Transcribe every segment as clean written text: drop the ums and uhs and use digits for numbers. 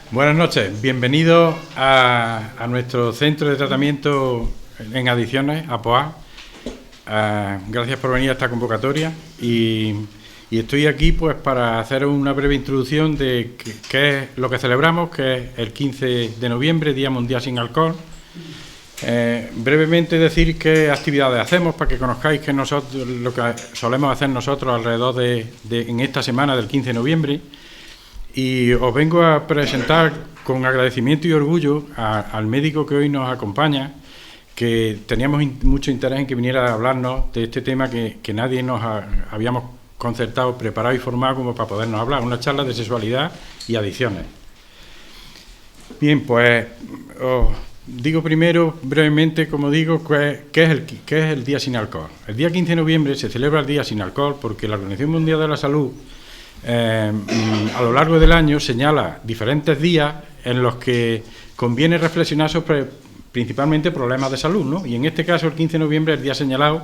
Buenas noches, bienvenidos a nuestro centro de tratamiento en adicciones, APOA. Gracias por venir a esta convocatoria y estoy aquí pues para hacer una breve introducción de qué es lo que celebramos, que es el 15 de noviembre, Día Mundial Sin Alcohol. Brevemente decir qué actividades hacemos para que conozcáis que nosotros, lo que solemos hacer nosotros alrededor en esta semana del 15 de noviembre. Y os vengo a presentar con agradecimiento y orgullo al médico que hoy nos acompaña, que teníamos mucho interés en que viniera a hablarnos de este tema que nadie nos habíamos concertado, preparado y formado como para podernos hablar, una charla de sexualidad y adicciones. Bien, pues os digo primero, brevemente, como digo, qué es el Día Sin Alcohol. El día 15 de noviembre se celebra el Día Sin Alcohol porque la Organización Mundial de la Salud a lo largo del año señala diferentes días en los que conviene reflexionar sobre principalmente problemas de salud, ¿no? Y en este caso el 15 de noviembre es el día señalado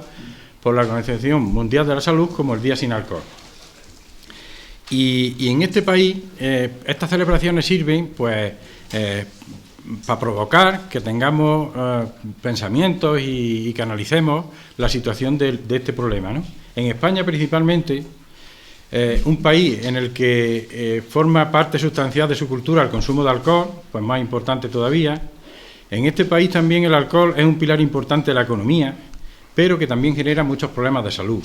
por la Organización Mundial de la Salud como el Día Sin Alcohol. Y en este país estas celebraciones sirven pues para provocar que tengamos pensamientos y que analicemos la situación de este problema, ¿no? En España principalmente, un país en el que forma parte sustancial de su cultura el consumo de alcohol, pues más importante todavía. En este país también el alcohol es un pilar importante de la economía, pero que también genera muchos problemas de salud.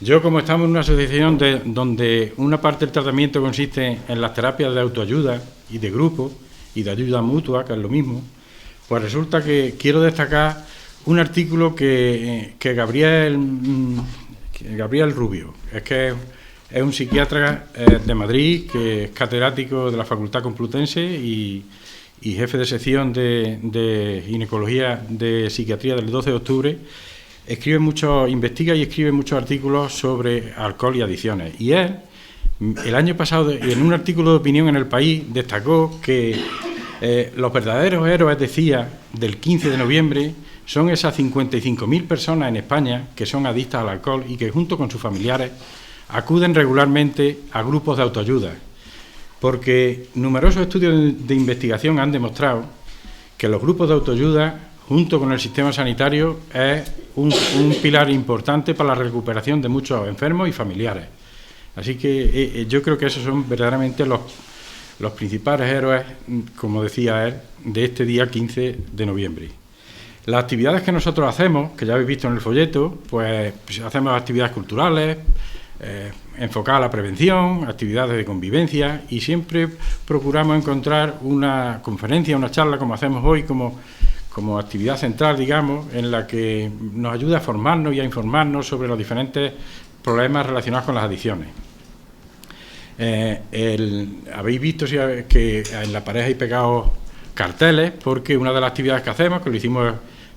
Yo, como estamos en una asociación donde una parte del tratamiento consiste en las terapias de autoayuda y de grupo y de ayuda mutua, que es lo mismo, pues resulta que quiero destacar un artículo que Gabriel Rubio, es un psiquiatra de Madrid, que es catedrático de la Facultad Complutense y jefe de sección de ginecología de psiquiatría del 12 de octubre, investiga y escribe muchos artículos sobre alcohol y adicciones. Y él, el año pasado, en un artículo de opinión en El País, destacó que los verdaderos héroes, decía, del 15 de noviembre son esas 55.000 personas en España que son adictas al alcohol y que junto con sus familiares acuden regularmente a grupos de autoayuda, porque numerosos estudios de investigación han demostrado que los grupos de autoayuda, junto con el sistema sanitario, es un pilar importante para la recuperación de muchos enfermos y familiares. Así que yo creo que esos son verdaderamente los principales héroes, como decía él, de este día 15 de noviembre. Las actividades que nosotros hacemos, que ya habéis visto en el folleto, pues hacemos actividades culturales, enfocadas a la prevención, actividades de convivencia, y siempre procuramos encontrar una conferencia, una charla, como hacemos hoy, como actividad central, digamos, en la que nos ayuda a formarnos y a informarnos sobre los diferentes problemas relacionados con las adicciones. Habéis visto que en la pared hay pegados carteles, porque una de las actividades que hacemos, que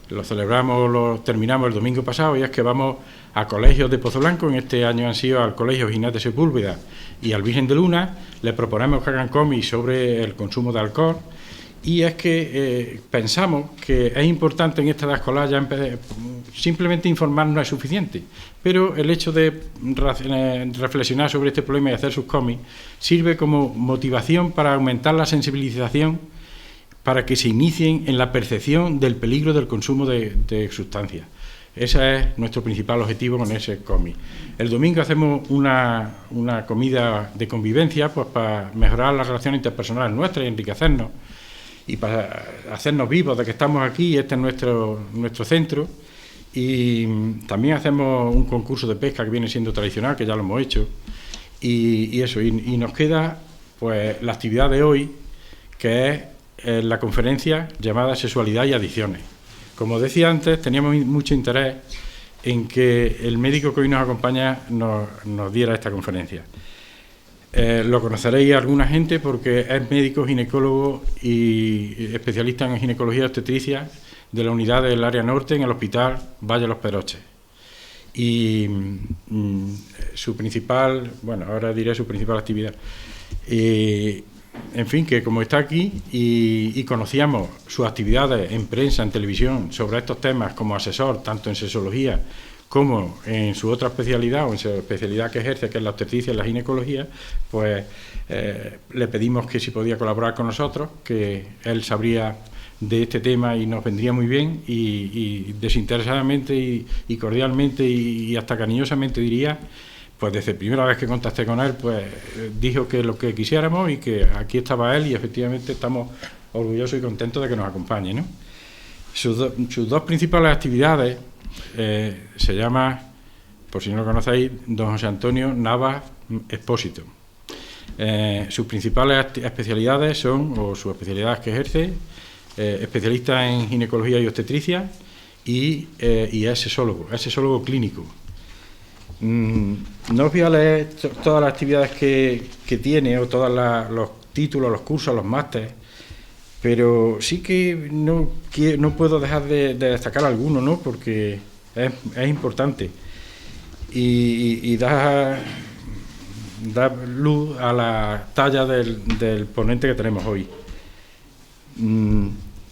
lo terminamos el domingo pasado, y es que vamos a colegios de Pozo Blanco. En este año han sido al Colegio Ginés de Sepúlveda y al Virgen de Luna. Les proponemos que hagan cómics sobre el consumo de alcohol, y es que pensamos que es importante en esta edad escolar ya simplemente informarnos no es suficiente, pero el hecho de reflexionar sobre este problema y hacer sus cómics sirve como motivación para aumentar la sensibilización, para que se inicien en la percepción del peligro del consumo de sustancias. Ese es nuestro principal objetivo con ese cómic. El domingo hacemos una comida de convivencia, pues para mejorar las relaciones interpersonales nuestras y enriquecernos, y para hacernos vivos de que estamos aquí, y este es nuestro centro. Y también hacemos un concurso de pesca que viene siendo tradicional, que ya lo hemos hecho, y nos queda pues la actividad de hoy, que es la conferencia llamada Sexualidad y Adicciones. Como decía antes, teníamos mucho interés en que el médico que hoy nos acompaña nos diera esta conferencia. Lo conoceréis alguna gente porque es médico, ginecólogo y especialista en ginecología y obstetricia de la unidad del área norte en el Hospital Valle de los Pedroches. Y su principal, ahora diré su principal actividad. En fin, que como está aquí y conocíamos sus actividades en prensa, en televisión, sobre estos temas como asesor, tanto en sexología como en su otra especialidad o en su especialidad que ejerce, que es la obstetricia y la ginecología, pues le pedimos que si podía colaborar con nosotros, que él sabría de este tema y nos vendría muy bien, y desinteresadamente y cordialmente y hasta cariñosamente diría, pues desde la primera vez que contacté con él, pues dijo que lo que quisiéramos y que aquí estaba él, y efectivamente estamos orgullosos y contentos de que nos acompañe, ¿no? Sus dos principales actividades se llama, por si no lo conocéis, don José Antonio Navas Expósito. Sus principales especialidades son, o sus especialidades que ejerce, especialista en ginecología y obstetricia, y es sexólogo clínico. No os voy a leer todas las actividades que tiene, o todos los títulos, los cursos, los másteres, pero sí que no puedo dejar de destacar algunos, ¿no? Porque es importante y da luz a la talla del ponente que tenemos hoy.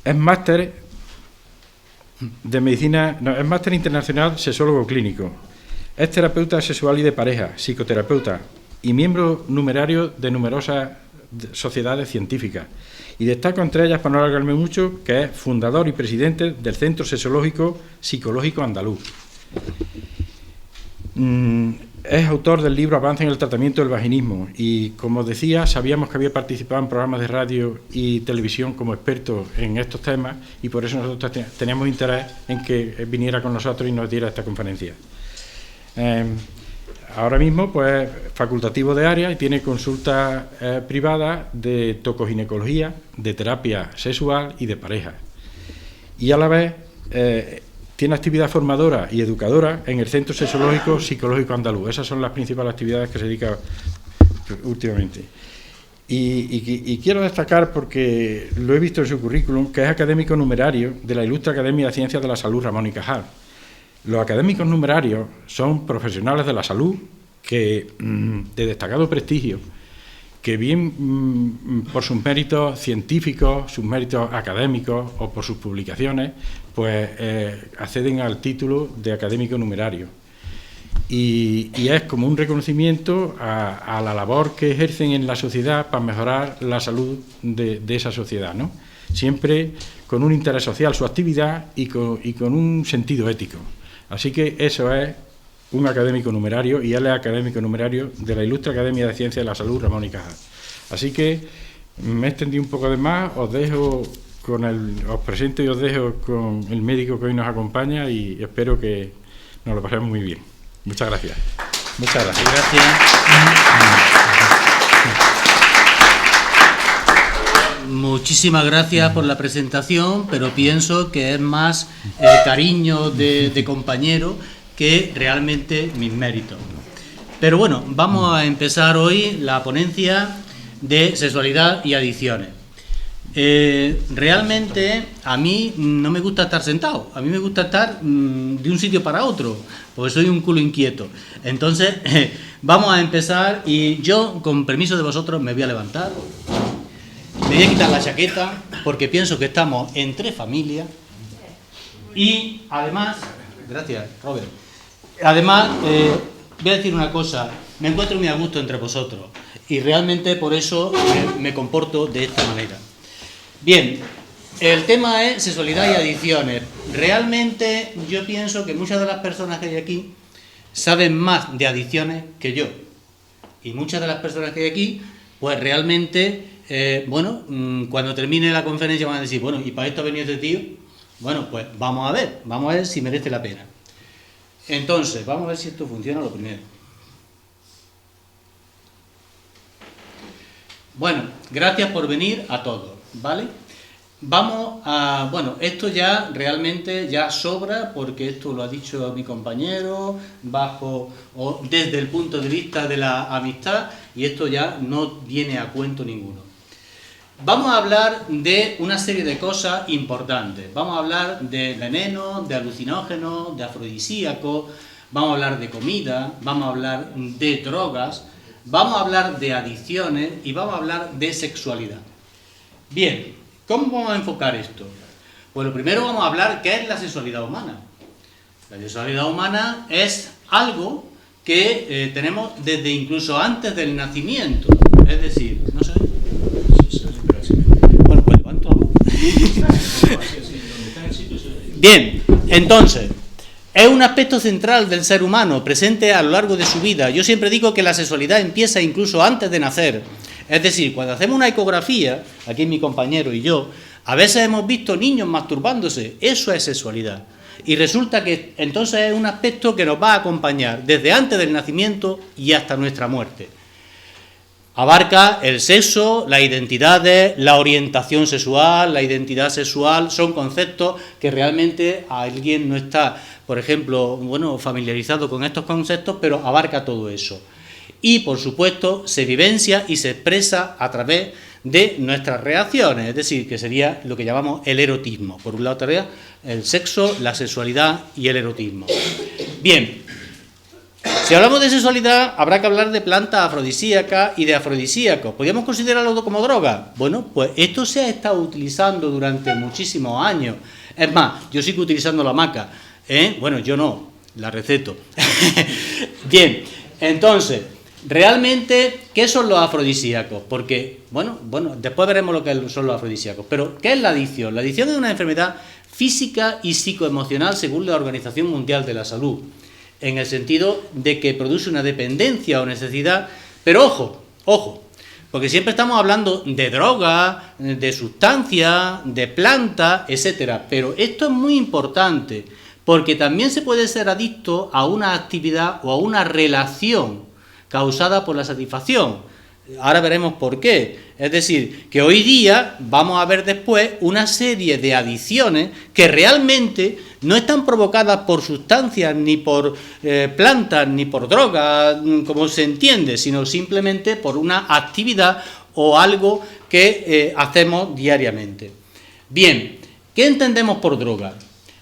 Es máster de medicina, es máster internacional sexólogo clínico, es terapeuta sexual y de pareja, psicoterapeuta y miembro numerario de numerosas sociedades científicas, y destaco entre ellas, para no alargarme mucho, que es fundador y presidente del Centro Sexológico Psicológico Andaluz. Es autor del libro Avance en el tratamiento del vaginismo, y como decía, sabíamos que había participado en programas de radio y televisión como experto en estos temas, y por eso nosotros teníamos interés en que viniera con nosotros y nos diera esta conferencia. Ahora mismo, pues, facultativo de área, y tiene consultas privadas de tocoginecología, de terapia sexual y de pareja. Y a la vez tiene actividad formadora y educadora en el Centro Sexológico Psicológico Andaluz. Esas son las principales actividades que se dedica últimamente. Y quiero destacar, porque lo he visto en su currículum, que es académico numerario de la Ilustre Academia de Ciencias de la Salud Ramón y Cajal. Los académicos numerarios son profesionales de la salud de destacado prestigio, que bien por sus méritos científicos, sus méritos académicos o por sus publicaciones, pues acceden al título de académico numerario. Y es como un reconocimiento a la labor que ejercen en la sociedad para mejorar la salud de esa sociedad, ¿no? Siempre con un interés social su actividad y con un sentido ético. Así que eso es un académico numerario, y él es académico numerario de la Ilustre Academia de Ciencias de la Salud Ramón y Cajal. Así que me extendí un poco de más, os presento y os dejo con el médico que hoy nos acompaña, y espero que nos lo pasemos muy bien. Muchas gracias. Muchas gracias. Gracias. Muchísimas gracias por la presentación, pero pienso que es más cariño de compañero que realmente mis méritos. Pero bueno, vamos a empezar hoy la ponencia de sexualidad y adicciones. Realmente a mí no me gusta estar sentado, a mí me gusta estar de un sitio para otro, porque soy un culo inquieto. Entonces, vamos a empezar, y yo, con permiso de vosotros, me voy a levantar. Me voy a quitar la chaqueta porque pienso que estamos entre familias, y además, gracias Robert, además voy a decir una cosa, me encuentro muy a gusto entre vosotros y realmente por eso me comporto de esta manera. Bien, el tema es sexualidad y adicciones. Realmente yo pienso que muchas de las personas que hay aquí saben más de adicciones que yo, y muchas de las personas que hay aquí, pues realmente cuando termine la conferencia van a decir, bueno, ¿y para esto ha venido este tío? Bueno, pues vamos a ver si merece la pena. Entonces, vamos a ver si esto funciona lo primero. Bueno, gracias por venir a todos, ¿vale? Vamos a... Bueno, esto ya realmente ya sobra, porque esto lo ha dicho mi compañero, desde el punto de vista de la amistad, y esto ya no viene a cuento ninguno. Vamos a hablar de una serie de cosas importantes. Vamos a hablar de veneno, de alucinógenos, de afrodisíacos, vamos a hablar de comida, vamos a hablar de drogas, vamos a hablar de adicciones y vamos a hablar de sexualidad. Bien, ¿cómo vamos a enfocar esto? Pues lo primero vamos a hablar qué es la sexualidad humana. La sexualidad humana es algo que tenemos desde incluso antes del nacimiento. Es decir, no sé. Bueno, pues levanto algo. Bien, entonces, es un aspecto central del ser humano, presente a lo largo de su vida. Yo siempre digo que la sexualidad empieza incluso antes de nacer. Es decir, cuando hacemos una ecografía, aquí mi compañero y yo, a veces hemos visto niños masturbándose. Eso es sexualidad. Y resulta que entonces es un aspecto que nos va a acompañar desde antes del nacimiento y hasta nuestra muerte. Abarca el sexo, las identidades, la orientación sexual, la identidad sexual, son conceptos que realmente alguien no está, por ejemplo, familiarizado con estos conceptos, pero abarca todo eso. Y, por supuesto, se vivencia y se expresa a través de nuestras reacciones, es decir, que sería lo que llamamos el erotismo. Por un lado estaría el sexo, la sexualidad y el erotismo. Bien, si hablamos de sexualidad, habrá que hablar de plantas afrodisíacas y de afrodisíacos. ¿Podríamos considerarlo como droga? Bueno, pues esto se ha estado utilizando durante muchísimos años. Es más, yo sigo utilizando la maca. Bueno, yo no, la receto. Bien, entonces, realmente, ¿qué son los afrodisíacos? Porque, bueno, después veremos lo que son los afrodisíacos. Pero, ¿qué es la adicción? La adicción es una enfermedad física y psicoemocional según la Organización Mundial de la Salud, en el sentido de que produce una dependencia o necesidad. Pero ojo, porque siempre estamos hablando de drogas, de sustancias, de plantas, etcétera. Pero esto es muy importante, porque también se puede ser adicto a una actividad o a una relación causada por la satisfacción. Ahora veremos por qué. Es decir, que hoy día vamos a ver después una serie de adicciones que realmente no están provocadas por sustancias, ni por plantas, ni por drogas, como se entiende, sino simplemente por una actividad o algo que hacemos diariamente. Bien, ¿qué entendemos por droga?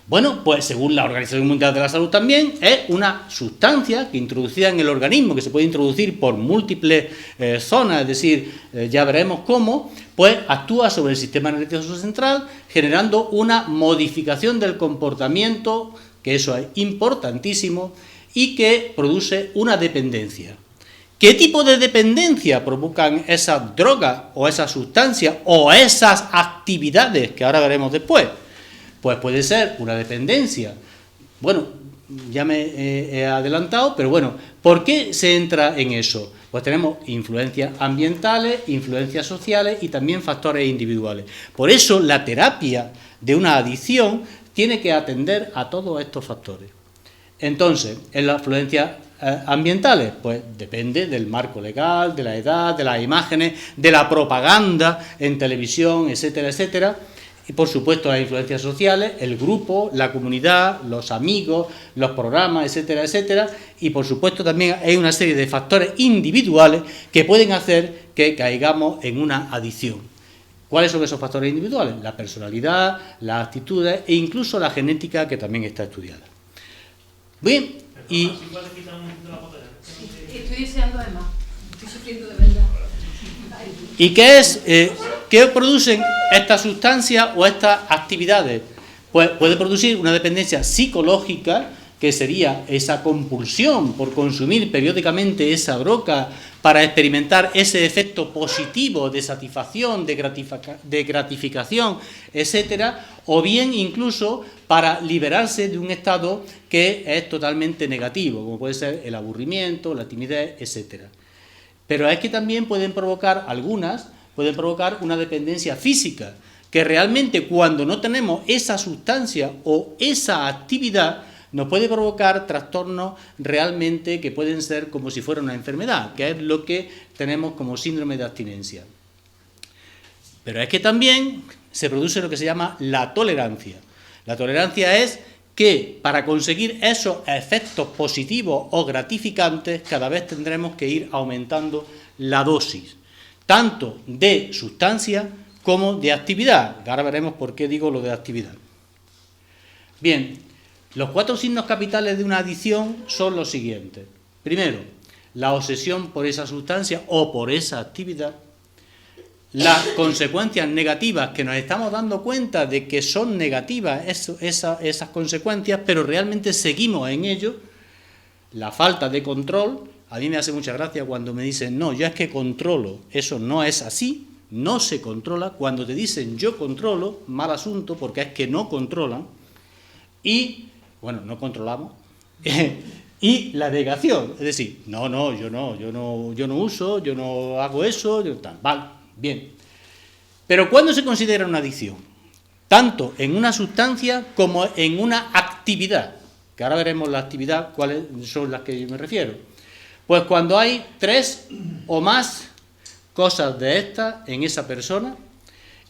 Bueno, pues según la Organización Mundial de la Salud también, es una sustancia que introducida en el organismo, que se puede introducir por múltiples zonas, es decir, ya veremos cómo, pues actúa sobre el sistema nervioso central, generando una modificación del comportamiento, que eso es importantísimo, y que produce una dependencia. ¿Qué tipo de dependencia provocan esas drogas, o esas sustancias, o esas actividades, que ahora veremos después? Pues puede ser una dependencia. Bueno, ya me he adelantado, pero bueno, ¿por qué se entra en eso? Pues tenemos influencias ambientales, influencias sociales y también factores individuales. Por eso la terapia de una adicción tiene que atender a todos estos factores. Entonces, en las influencias ambientales, pues depende del marco legal, de la edad, de las imágenes, de la propaganda en televisión, etcétera, etcétera. Y por supuesto las influencias sociales, el grupo, la comunidad, los amigos, los programas, etcétera, etcétera. Y por supuesto también hay una serie de factores individuales que pueden hacer que caigamos en una adicción. ¿Cuáles son esos factores individuales? La personalidad, las actitudes e incluso la genética, que también está estudiada. Bien, y... Estoy deseando además, estoy sufriendo de verdad. ¿Y qué producen estas sustancias o estas actividades? Pues puede producir una dependencia psicológica, que sería esa compulsión por consumir periódicamente esa droga para experimentar ese efecto positivo de satisfacción, de gratificación, etcétera, o bien incluso para liberarse de un estado que es totalmente negativo, como puede ser el aburrimiento, la timidez, etcétera. Pero es que también pueden provocar una dependencia física, que realmente cuando no tenemos esa sustancia o esa actividad, nos puede provocar trastornos realmente que pueden ser como si fuera una enfermedad, que es lo que tenemos como síndrome de abstinencia. Pero es que también se produce lo que se llama la tolerancia. La tolerancia es que para conseguir esos efectos positivos o gratificantes, cada vez tendremos que ir aumentando la dosis, tanto de sustancia como de actividad. Ahora veremos por qué digo lo de actividad. Bien, los 4 signos capitales de una adicción son los siguientes. Primero, la obsesión por esa sustancia o por esa actividad. las consecuencias negativas, que nos estamos dando cuenta de que son negativas esas consecuencias, pero realmente seguimos en ello. La falta de control, a mí me hace mucha gracia cuando me dicen, no, yo es que controlo, eso no es así, no se controla. Cuando te dicen yo controlo, mal asunto, porque es que no controlan, y, bueno, no controlamos, y la negación, es decir, yo no uso, yo no hago eso, vale, bien. Pero ¿cuándo se considera una adicción? Tanto en una sustancia como en una actividad, que ahora veremos la actividad, cuáles son las que yo me refiero. Pues cuando hay 3 o más cosas de estas en esa persona,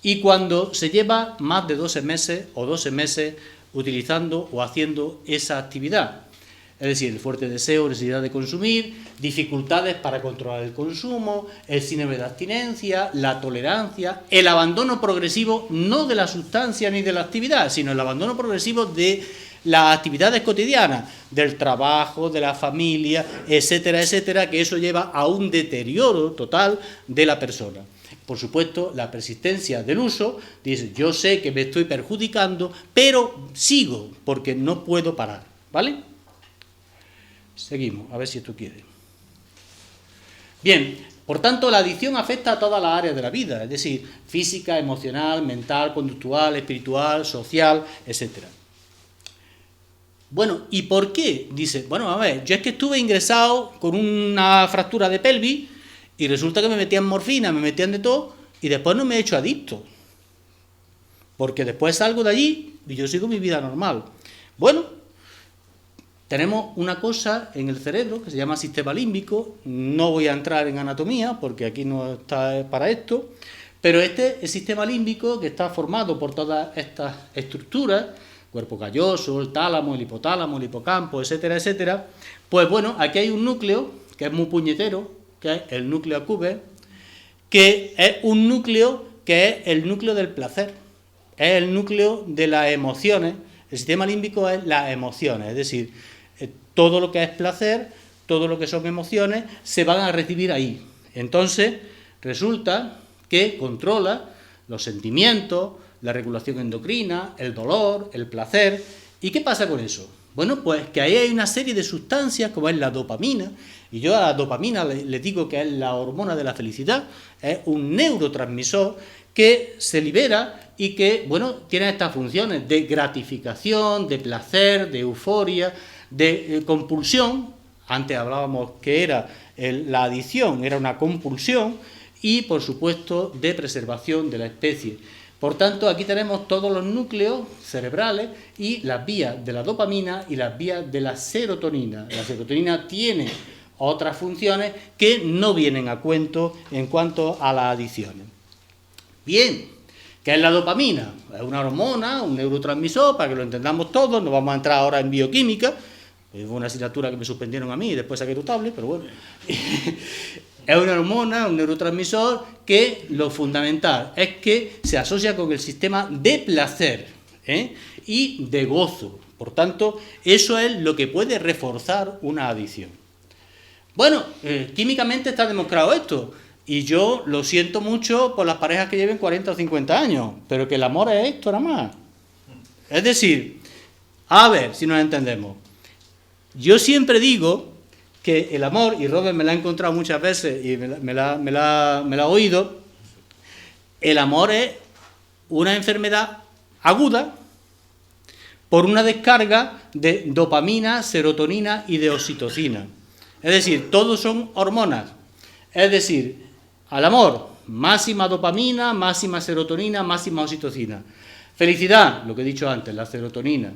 y cuando se lleva más de 12 meses o 12 meses utilizando o haciendo esa actividad. Es decir, el fuerte deseo, necesidad de consumir, dificultades para controlar el consumo, el síndrome de abstinencia, la tolerancia, el abandono progresivo no de la sustancia ni de la actividad, sino el abandono progresivo de las actividades cotidianas, del trabajo, de la familia, etcétera, etcétera, que eso lleva a un deterioro total de la persona. Por supuesto, la persistencia del uso, dice, yo sé que me estoy perjudicando, pero sigo, porque no puedo parar, ¿vale? Seguimos, a ver si esto quiere. Bien, por tanto, la adicción afecta a todas las áreas de la vida, es decir, física, emocional, mental, conductual, espiritual, social, etcétera. Bueno, ¿y por qué? Dice, bueno, a ver, yo es que estuve ingresado con una fractura de pelvis y resulta que me metían morfina, me metían de todo y después no me he hecho adicto. Porque después salgo de allí y yo sigo mi vida normal. Bueno, tenemos una cosa en el cerebro que se llama sistema límbico. No voy a entrar en anatomía porque aquí no está para esto, pero este es el sistema límbico que está formado por todas estas estructuras, cuerpo calloso, el tálamo, el hipotálamo, el hipocampo, etcétera, etcétera. Pues bueno, aquí hay un núcleo que es muy puñetero, que es el núcleo accumbens, que es un núcleo que es el núcleo del placer, es el núcleo de las emociones. El sistema límbico es las emociones, es decir, todo lo que es placer, todo lo que son emociones, se van a recibir ahí. Entonces, resulta que controla los sentimientos, la regulación endocrina, el dolor, el placer. ¿Y qué pasa con eso? Bueno, pues que ahí hay una serie de sustancias, como es la dopamina, y yo a la dopamina le digo que es la hormona de la felicidad, es un neurotransmisor que se libera y que, bueno, tiene estas funciones de gratificación, de placer, de euforia, de compulsión. Antes hablábamos que era la adicción, era una compulsión, y por supuesto de preservación de la especie. Por tanto, aquí tenemos todos los núcleos cerebrales y las vías de la dopamina y las vías de la serotonina. La serotonina tiene otras funciones que no vienen a cuento en cuanto a las adicciones. Bien, ¿qué es la dopamina? Es una hormona, un neurotransmisor, para que lo entendamos todos. No vamos a entrar ahora en bioquímica. Fue una asignatura que me suspendieron a mí y después saqué notable, pero bueno. Es una hormona, un neurotransmisor, que lo fundamental es que se asocia con el sistema de placer y de gozo. Por tanto, eso es lo que puede reforzar una adicción. Bueno, químicamente está demostrado esto, y yo lo siento mucho por las parejas que lleven 40 o 50 años, pero que el amor es esto nada más. Es decir, a ver si nos entendemos. Yo siempre digo que el amor, y Robert me la ha encontrado muchas veces y me la ha oído, el amor es una enfermedad aguda por una descarga de dopamina, serotonina y de oxitocina. Es decir, todos son hormonas. Es decir, al amor, máxima dopamina, máxima serotonina, máxima oxitocina. Felicidad, lo que he dicho antes, la serotonina.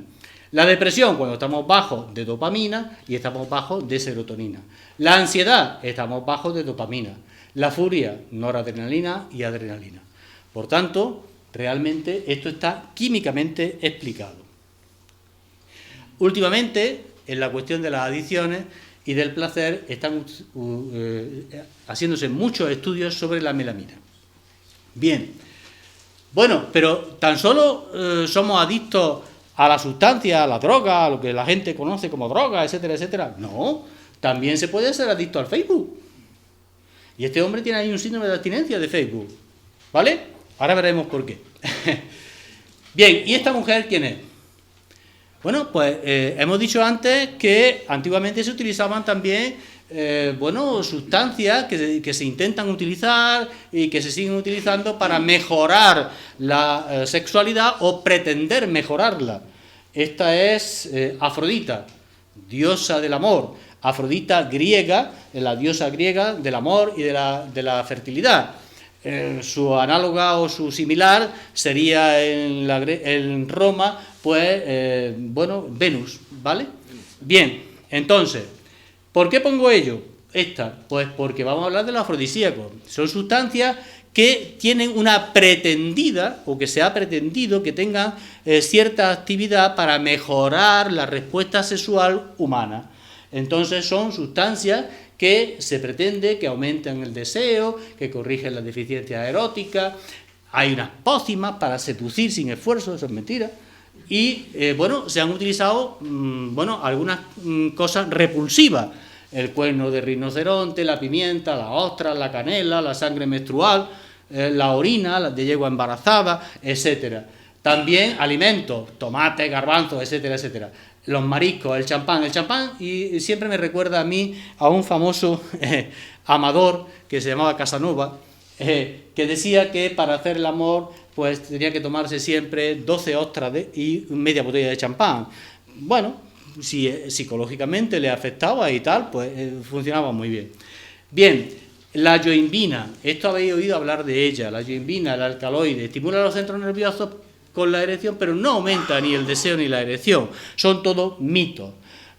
La depresión, cuando estamos bajos de dopamina y estamos bajos de serotonina. La ansiedad, estamos bajos de dopamina. La furia, noradrenalina y adrenalina. Por tanto, realmente esto está químicamente explicado. Últimamente, en la cuestión de las adicciones y del placer, están haciéndose muchos estudios sobre la melamina. Bien, bueno, pero tan solo somos adictos a la sustancia, a la droga, a lo que la gente conoce como droga, etcétera, etcétera. No, también se puede ser adicto al Facebook. Y este hombre tiene ahí un síndrome de abstinencia de Facebook. ¿vale? Ahora veremos por qué. Bien, ¿y esta mujer quién es? Bueno, pues hemos dicho antes que antiguamente se utilizaban también sustancias que se intentan utilizar y que se siguen utilizando para mejorar la sexualidad o pretender mejorarla. Esta es Afrodita, diosa del amor. Afrodita griega, la diosa griega del amor y de la fertilidad. Su análoga o su similar sería en Roma, pues, Venus, ¿vale? Bien, entonces, ¿por qué pongo ello? Esta, pues porque vamos a hablar de los afrodisíacos. Son sustancias que tienen una pretendida, o que se ha pretendido que tengan cierta actividad para mejorar la respuesta sexual humana. Entonces son sustancias que se pretende que aumentan el deseo, que corrigen las deficiencias eróticas. Hay unas pócimas para seducir sin esfuerzo, eso es mentira. Y se han utilizado algunas cosas repulsivas. El cuerno de rinoceronte, la pimienta, la ostra, la canela, la sangre menstrual, la orina, la de yegua embarazada, etcétera. También alimentos, tomates, garbanzos, etcétera, etcétera. Los mariscos, el champán, y siempre me recuerda a mí a un famoso amador que se llamaba Casanova, que decía que para hacer el amor pues tenía que tomarse siempre 12 ostras y media botella de champán. Bueno, si psicológicamente le afectaba y tal, pues funcionaba muy bien. Bien, la yoimbina, esto habéis oído hablar de ella, la yoimbina, el alcaloide, estimula los centros nerviosos con la erección, pero no aumenta ni el deseo ni la erección, son todos mitos.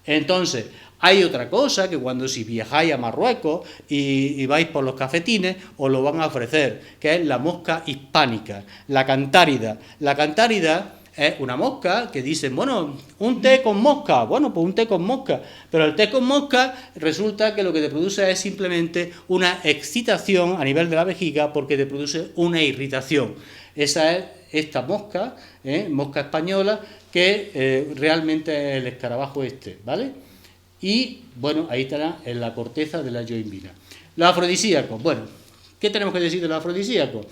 Entonces, hay otra cosa que cuando si viajáis a Marruecos y vais por los cafetines, os lo van a ofrecer, que es la mosca hispánica, la cantárida. La cantárida es una mosca que dicen, bueno, un té con mosca, bueno, pues un té con mosca, pero el té con mosca resulta que lo que te produce es simplemente una excitación a nivel de la vejiga porque te produce una irritación. Esa es esta mosca, mosca española, que realmente es el escarabajo este, ¿vale? Y, bueno, ahí estará en la corteza de la yoimbina. Los afrodisíacos, bueno, ¿qué tenemos que decir de los afrodisíacos?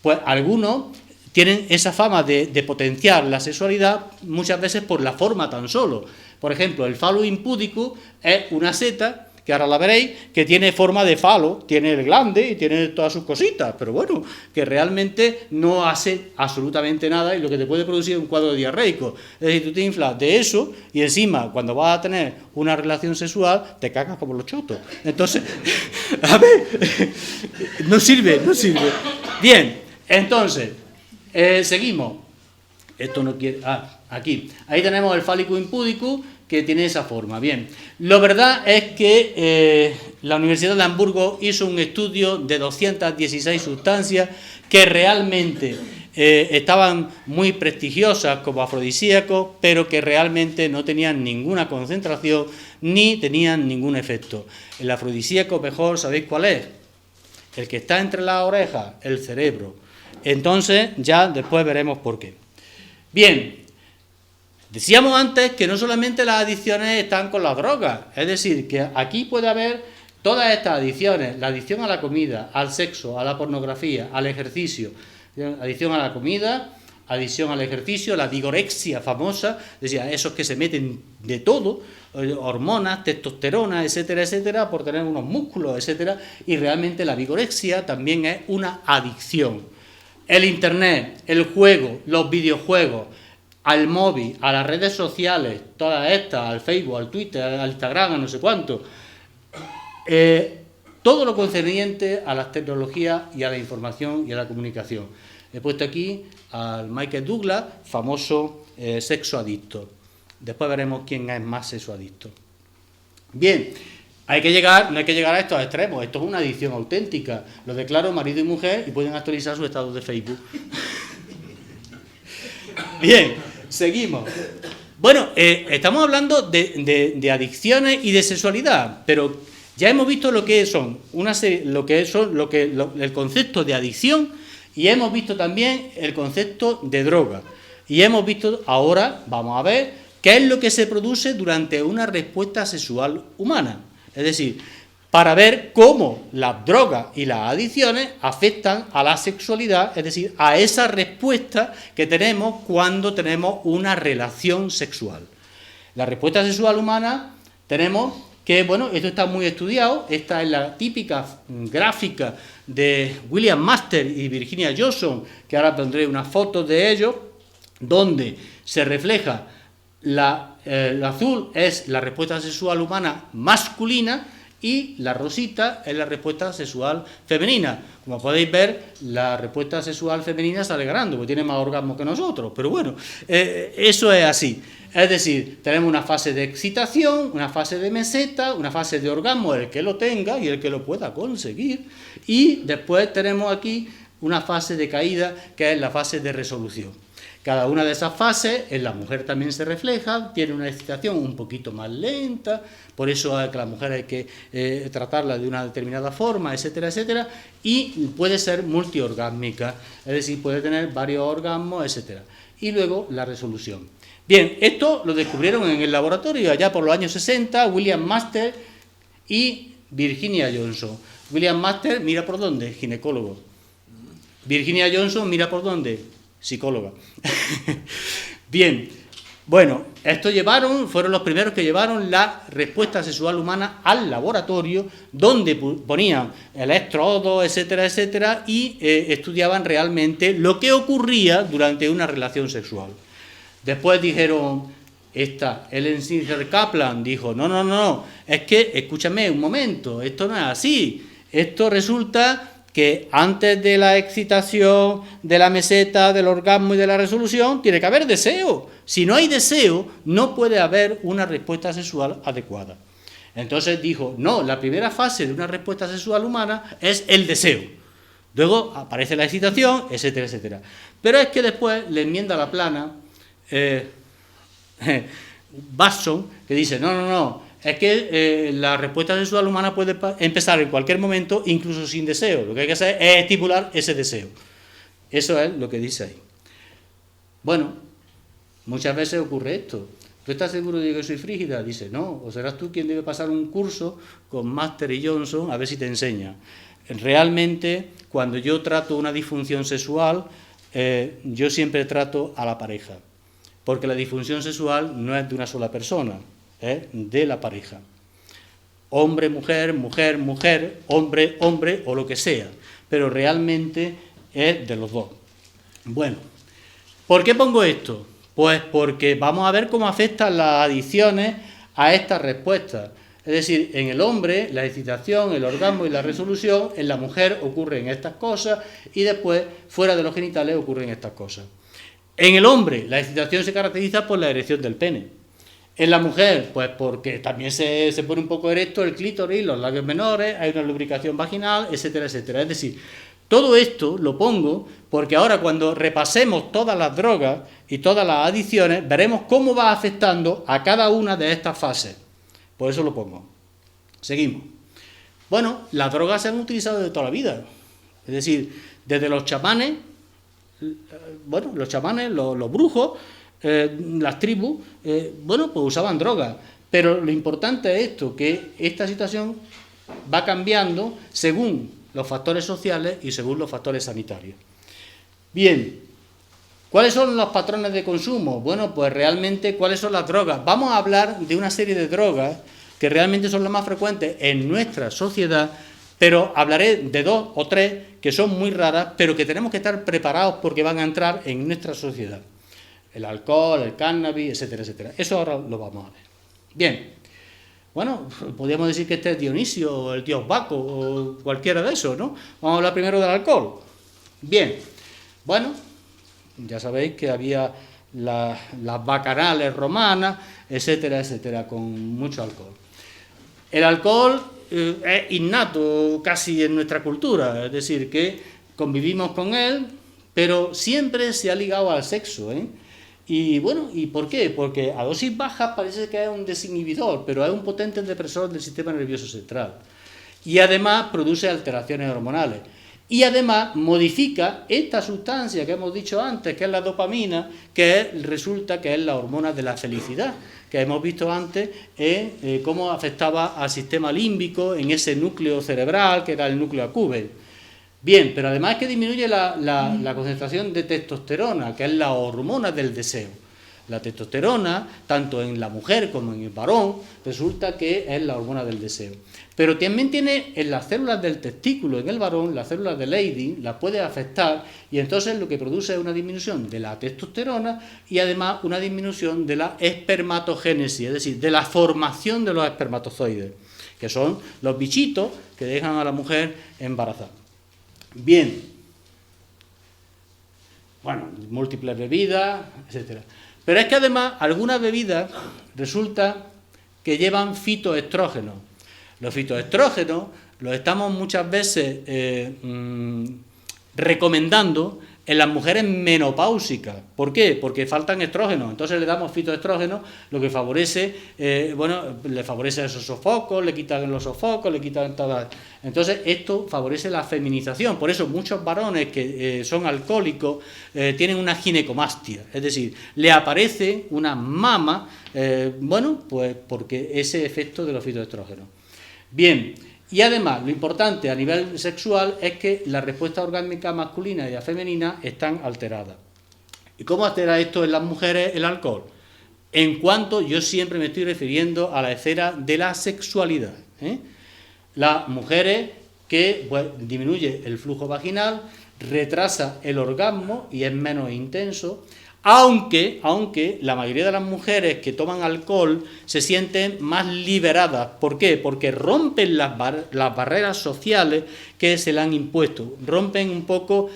Pues algunos tienen esa fama de potenciar la sexualidad muchas veces por la forma tan solo. Por ejemplo, el Phallus impudicus es una seta, que ahora la veréis, que tiene forma de falo, tiene el glande y tiene todas sus cositas, pero bueno, que realmente no hace absolutamente nada y lo que te puede producir es un cuadro diarreico. Es decir, tú te inflas de eso y encima, cuando vas a tener una relación sexual, te cagas como los chotos. Entonces, a ver, no sirve. Bien, entonces, seguimos. Esto no quiere... aquí. Ahí tenemos el Phallus impudicus, que tiene esa forma. Bien, lo verdad es que la Universidad de Hamburgo hizo un estudio de 216 sustancias que realmente estaban muy prestigiosas como afrodisíacos, pero que realmente no tenían ninguna concentración ni tenían ningún efecto. El afrodisíaco mejor, ¿sabéis cuál es? El que está entre las orejas, el cerebro. Entonces, ya después veremos por qué. Bien, decíamos antes que no solamente las adicciones están con las drogas, es decir, que aquí puede haber todas estas adicciones, la adicción a la comida, al sexo, a la pornografía, al ejercicio, adicción a la comida, adicción al ejercicio, la vigorexia famosa, es decir, esos que se meten de todo, hormonas, testosterona, etcétera, etcétera, por tener unos músculos, etcétera, y realmente la vigorexia también es una adicción. El internet, el juego, los videojuegos, al móvil, a las redes sociales, todas estas, al Facebook, al Twitter, al Instagram, a no sé cuánto, todo lo concerniente a las tecnologías y a la información y a la comunicación. He puesto aquí al Michael Douglas, famoso sexoadicto. Después veremos quién es más sexoadicto. Bien, no hay que llegar a estos extremos, esto es una adicción auténtica. Lo declaro marido y mujer y pueden actualizar sus estados de Facebook. Bien, seguimos. Bueno, estamos hablando de adicciones y de sexualidad, pero ya hemos visto lo que son el concepto de adicción y hemos visto también el concepto de droga. Y hemos visto, ahora vamos a ver qué es lo que se produce durante una respuesta sexual humana. Es decir, para ver cómo las drogas y las adicciones afectan a la sexualidad, es decir, a esa respuesta que tenemos cuando tenemos una relación sexual. La respuesta sexual humana tenemos que, bueno, esto está muy estudiado, esta es la típica gráfica de William Master y Virginia Johnson, que ahora pondré unas fotos de ellos, donde se refleja el azul es la respuesta sexual humana masculina y la rosita es la respuesta sexual femenina. Como podéis ver, la respuesta sexual femenina sale ganando, porque tiene más orgasmos que nosotros, pero bueno, eso es así. Es decir, tenemos una fase de excitación, una fase de meseta, una fase de orgasmo, el que lo tenga y el que lo pueda conseguir, y después tenemos aquí una fase de caída, que es la fase de resolución. Cada una de esas fases en la mujer también se refleja, tiene una excitación un poquito más lenta, por eso que la mujer hay que tratarla de una determinada forma, etcétera, etcétera, y puede ser multiorgásmica, es decir, puede tener varios orgasmos, etcétera. Y luego la resolución. Bien, esto lo descubrieron en el laboratorio allá por los años 60, William Master y Virginia Johnson. William Master, mira por dónde, ginecólogo. Virginia Johnson, mira por dónde, psicóloga. Bien, bueno, fueron los primeros que llevaron la respuesta sexual humana al laboratorio, donde ponían electrodos, etcétera, etcétera, y estudiaban realmente lo que ocurría durante una relación sexual. Después dijeron, Ellen Singer Kaplan dijo, no, es que, escúchame un momento, esto no es así, esto resulta que antes de la excitación, de la meseta, del orgasmo y de la resolución, tiene que haber deseo. Si no hay deseo, no puede haber una respuesta sexual adecuada. Entonces dijo, no, la primera fase de una respuesta sexual humana es el deseo. Luego aparece la excitación, etcétera, etcétera. Pero es que después le enmienda la plana Basson, que dice, no, es que la respuesta sexual humana puede empezar en cualquier momento, incluso sin deseo. Lo que hay que hacer es estimular ese deseo. Eso es lo que dice ahí. Bueno, muchas veces ocurre esto. ¿Tú estás seguro de que soy frígida? Dice, no, o serás tú quien debe pasar un curso con Master y Johnson a ver si te enseña. Realmente, cuando yo trato una disfunción sexual, yo siempre trato a la pareja, porque la disfunción sexual no es de una sola persona, de la pareja. Hombre, mujer, mujer, mujer, hombre, hombre o lo que sea, pero realmente es de los dos. Bueno, ¿por qué pongo esto? Pues porque vamos a ver cómo afectan las adicciones a estas respuestas. Es decir, en el hombre la excitación, el orgasmo y la resolución, en la mujer ocurren estas cosas y después fuera de los genitales ocurren estas cosas. En el hombre la excitación se caracteriza por la erección del pene. En la mujer, pues porque también se pone un poco erecto el clítoris, los labios menores, hay una lubricación vaginal, etcétera, etcétera. Es decir, todo esto lo pongo porque ahora cuando repasemos todas las drogas y todas las adicciones, veremos cómo va afectando a cada una de estas fases. Por eso lo pongo. Seguimos. Bueno, las drogas se han utilizado de toda la vida. Es decir, desde los chamanes, los brujos, las tribus, pues usaban drogas. Pero lo importante es esto, que esta situación va cambiando según los factores sociales y según los factores sanitarios. Bien, ¿cuáles son los patrones de consumo? Bueno, pues realmente, ¿cuáles son las drogas? Vamos a hablar de una serie de drogas que realmente son las más frecuentes en nuestra sociedad, pero hablaré de 2 o 3 que son muy raras, pero que tenemos que estar preparados porque van a entrar en nuestra sociedad. El alcohol, el cannabis, etcétera, etcétera. Eso ahora lo vamos a ver. Bien, bueno, podríamos decir que este es Dionisio, o el dios Baco, o cualquiera de esos, ¿no? Vamos a hablar primero del alcohol. Bien, bueno, ya sabéis que había las bacanales romanas, etcétera, etcétera, con mucho alcohol. El alcohol es innato casi en nuestra cultura, es decir, que convivimos con él, pero siempre se ha ligado al sexo, Y bueno, ¿y por qué? Porque a dosis bajas parece que es un desinhibidor, pero es un potente depresor del sistema nervioso central. Y además produce alteraciones hormonales. y además modifica esta sustancia que hemos dicho antes, que es la dopamina, resulta que es la hormona de la felicidad, que hemos visto antes cómo afectaba al sistema límbico en ese núcleo cerebral que era el núcleo accumbens. Bien, pero además que disminuye la concentración de testosterona, que es la hormona del deseo. La testosterona, tanto en la mujer como en el varón, resulta que es la hormona del deseo. Pero también tiene en las células del testículo, en el varón, las células de Leydig, las puede afectar, y entonces lo que produce es una disminución de la testosterona y además una disminución de la espermatogénesis, es decir, de la formación de los espermatozoides, que son los bichitos que dejan a la mujer embarazada. Bien, bueno, múltiples bebidas, etcétera. Pero es que además algunas bebidas resulta que llevan fitoestrógenos. Los fitoestrógenos los estamos muchas veces recomendando en las mujeres menopáusicas. ¿Por qué? Porque faltan estrógenos. Entonces le damos fitoestrógenos, lo que favorece, le favorece esos sofocos, le quitan los sofocos, le quitan todas. Entonces esto favorece la feminización. Por eso muchos varones que son alcohólicos tienen una ginecomastia, es decir, le aparece una mama, pues porque ese efecto de los fitoestrógenos. Bien. Y además, lo importante a nivel sexual es que la respuesta orgásmica masculina y la femenina están alteradas. ¿Y cómo altera esto en las mujeres el alcohol? En cuanto yo siempre me estoy refiriendo a la esfera de la sexualidad. Las mujeres que disminuye el flujo vaginal, retrasa el orgasmo y es menos intenso, aunque la mayoría de las mujeres que toman alcohol se sienten más liberadas. ¿Por qué? Porque rompen las barreras sociales que se le han impuesto, rompen un poco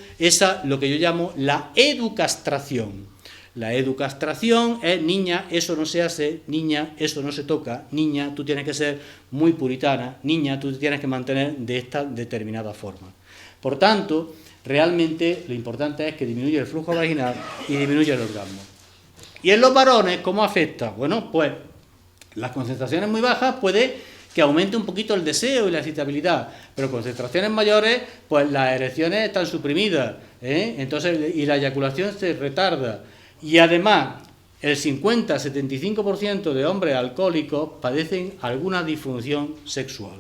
lo que yo llamo la educastración. La educastración es, niña, eso no se hace, niña, eso no se toca, niña, tú tienes que ser muy puritana, niña, tú te tienes que mantener de esta determinada forma. Por tanto, realmente lo importante es que disminuye el flujo vaginal y disminuye el orgasmo. ¿Y en los varones cómo afecta? Bueno, pues las concentraciones muy bajas puede que aumente un poquito el deseo y la excitabilidad, pero concentraciones mayores, pues las erecciones están suprimidas, entonces, y la eyaculación se retarda. Y además, el 50-75% de hombres alcohólicos padecen alguna disfunción sexual.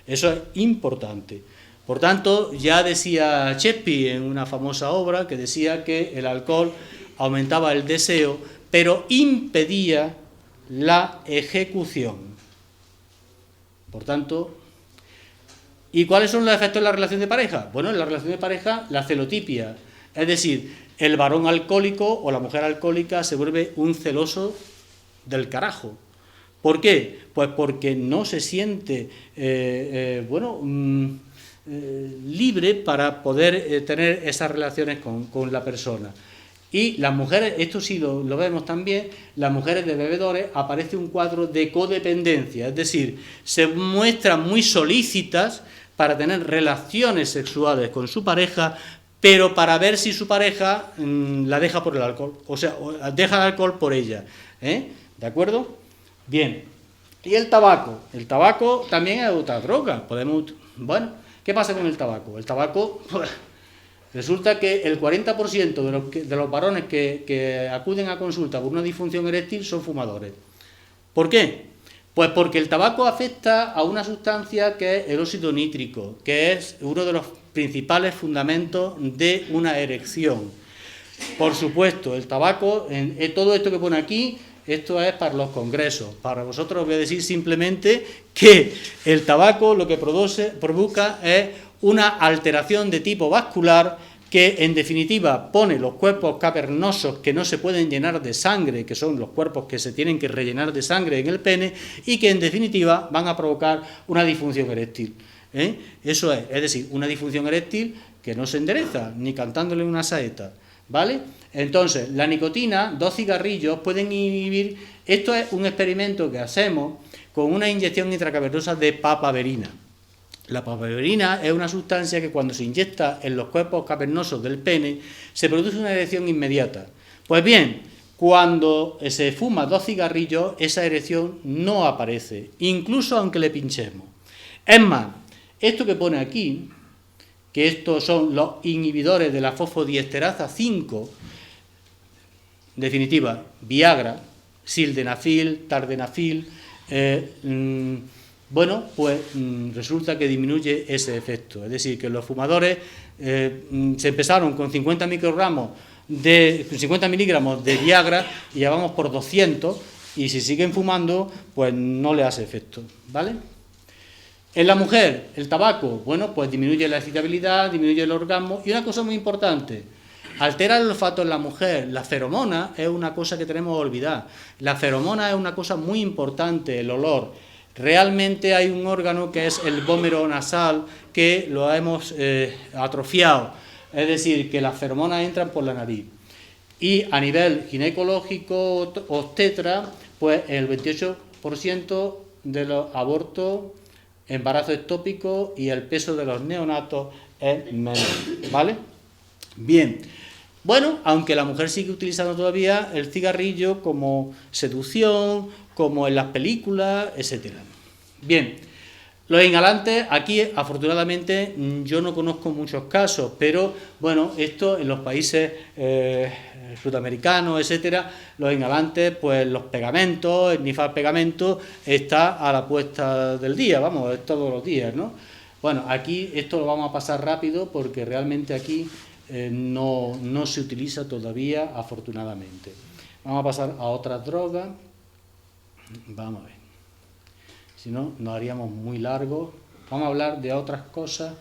Eso es importante. Por tanto, ya decía Shakespeare en una famosa obra que decía que el alcohol aumentaba el deseo, pero impedía la ejecución. Por tanto, ¿y cuáles son los efectos de la relación de pareja? Bueno, en la relación de pareja, la celotipia, es decir, el varón alcohólico o la mujer alcohólica se vuelve un celoso del carajo. ¿Por qué? Pues porque no se siente, libre para poder tener esas relaciones con la persona. Y las mujeres, esto sí lo vemos también, las mujeres de bebedores aparece un cuadro de codependencia, es decir, se muestran muy solícitas para tener relaciones sexuales con su pareja, pero para ver si su pareja la deja por el alcohol, o sea, deja el alcohol por ella. ¿De acuerdo? Bien. Y el tabaco también es otra droga. ¿Qué pasa con el tabaco? El tabaco, resulta que el 40% de los varones que acuden a consulta por una disfunción eréctil son fumadores. ¿Por qué? Pues porque el tabaco afecta a una sustancia que es el óxido nítrico, que es uno de los principales fundamentos de una erección. Por supuesto, el tabaco, todo esto que pone aquí, esto es para los congresos. Para vosotros os voy a decir simplemente que el tabaco lo que provoca es una alteración de tipo vascular que en definitiva pone los cuerpos cavernosos que no se pueden llenar de sangre, que son los cuerpos que se tienen que rellenar de sangre en el pene, y que en definitiva van a provocar una disfunción eréctil. Eso es decir, una disfunción eréctil que no se endereza, ni cantándole una saeta, ¿vale? Entonces, la nicotina, 2 cigarrillos pueden inhibir, esto es un experimento que hacemos con una inyección intracavernosa de papaverina. La papaverina es una sustancia que cuando se inyecta en los cuerpos cavernosos del pene se produce una erección inmediata. Pues bien, cuando se fuma 2 cigarrillos, esa erección no aparece, incluso aunque le pinchemos. Es más, esto que pone aquí, que estos son los inhibidores de la fosfodiesterasa 5, en definitiva, Viagra, sildenafil, tardenafil, bueno, pues resulta que disminuye ese efecto. Es decir, que los fumadores se empezaron con 50 miligramos de Viagra y ya vamos por 200, y si siguen fumando, pues no le hace efecto, ¿vale? En la mujer, el tabaco, bueno, pues disminuye la excitabilidad, disminuye el orgasmo, y una cosa muy importante, altera el olfato en la mujer. La feromona es una cosa que tenemos que olvidar. La feromona es una cosa muy importante, el olor. Realmente hay un órgano que es el vómero nasal que lo hemos atrofiado, es decir, que las feromonas entran por la nariz. Y a nivel ginecológico obstetra, pues el 28% de los abortos, embarazos ectópicos y el peso de los neonatos es menor, ¿vale? Bien, bueno, aunque la mujer sigue utilizando todavía el cigarrillo como seducción, como en las películas, etcétera. Bien, los inhalantes, aquí afortunadamente yo no conozco muchos casos, pero bueno, esto en los países sudamericanos, etcétera, los inhalantes, pues los pegamentos, el nifar pegamento está a la puesta del día, vamos, es todos los días, ¿no? Bueno, aquí esto lo vamos a pasar rápido porque realmente aquí no se utiliza todavía, afortunadamente. Vamos a pasar a otras drogas. Vamos a ver. Si no, nos haríamos muy largo. Vamos a hablar de otras cosas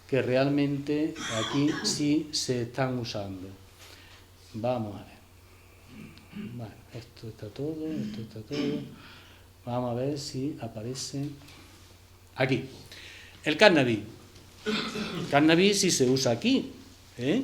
que realmente aquí sí se están usando. Vamos a ver. Bueno, esto está todo, esto está todo. Vamos a ver si aparece aquí. El cannabis. El cannabis sí se usa aquí, ¿eh?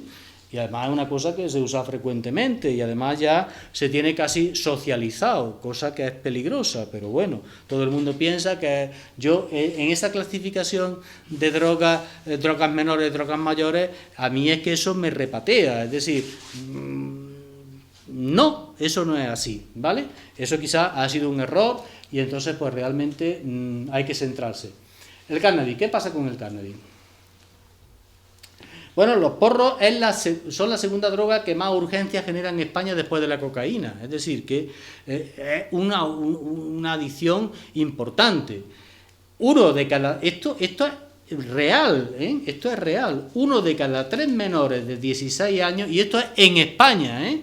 Y además es una cosa que se usa frecuentemente y además ya se tiene casi socializado, cosa que es peligrosa, pero bueno, todo el mundo piensa que yo en esa clasificación de drogas, drogas menores, drogas mayores, a mí es que eso me repatea, es decir, no, eso no es así, ¿vale? Eso quizás ha sido un error y entonces pues realmente hay que centrarse. El cannabis, ¿qué pasa con el cannabis? Bueno, los porros son la segunda droga que más urgencia genera en España después de la cocaína. Es decir, que es una adicción importante. Esto es real, ¿eh? Esto es real. 1 de cada 3 menores de 16 años, y esto es en España, ¿eh?,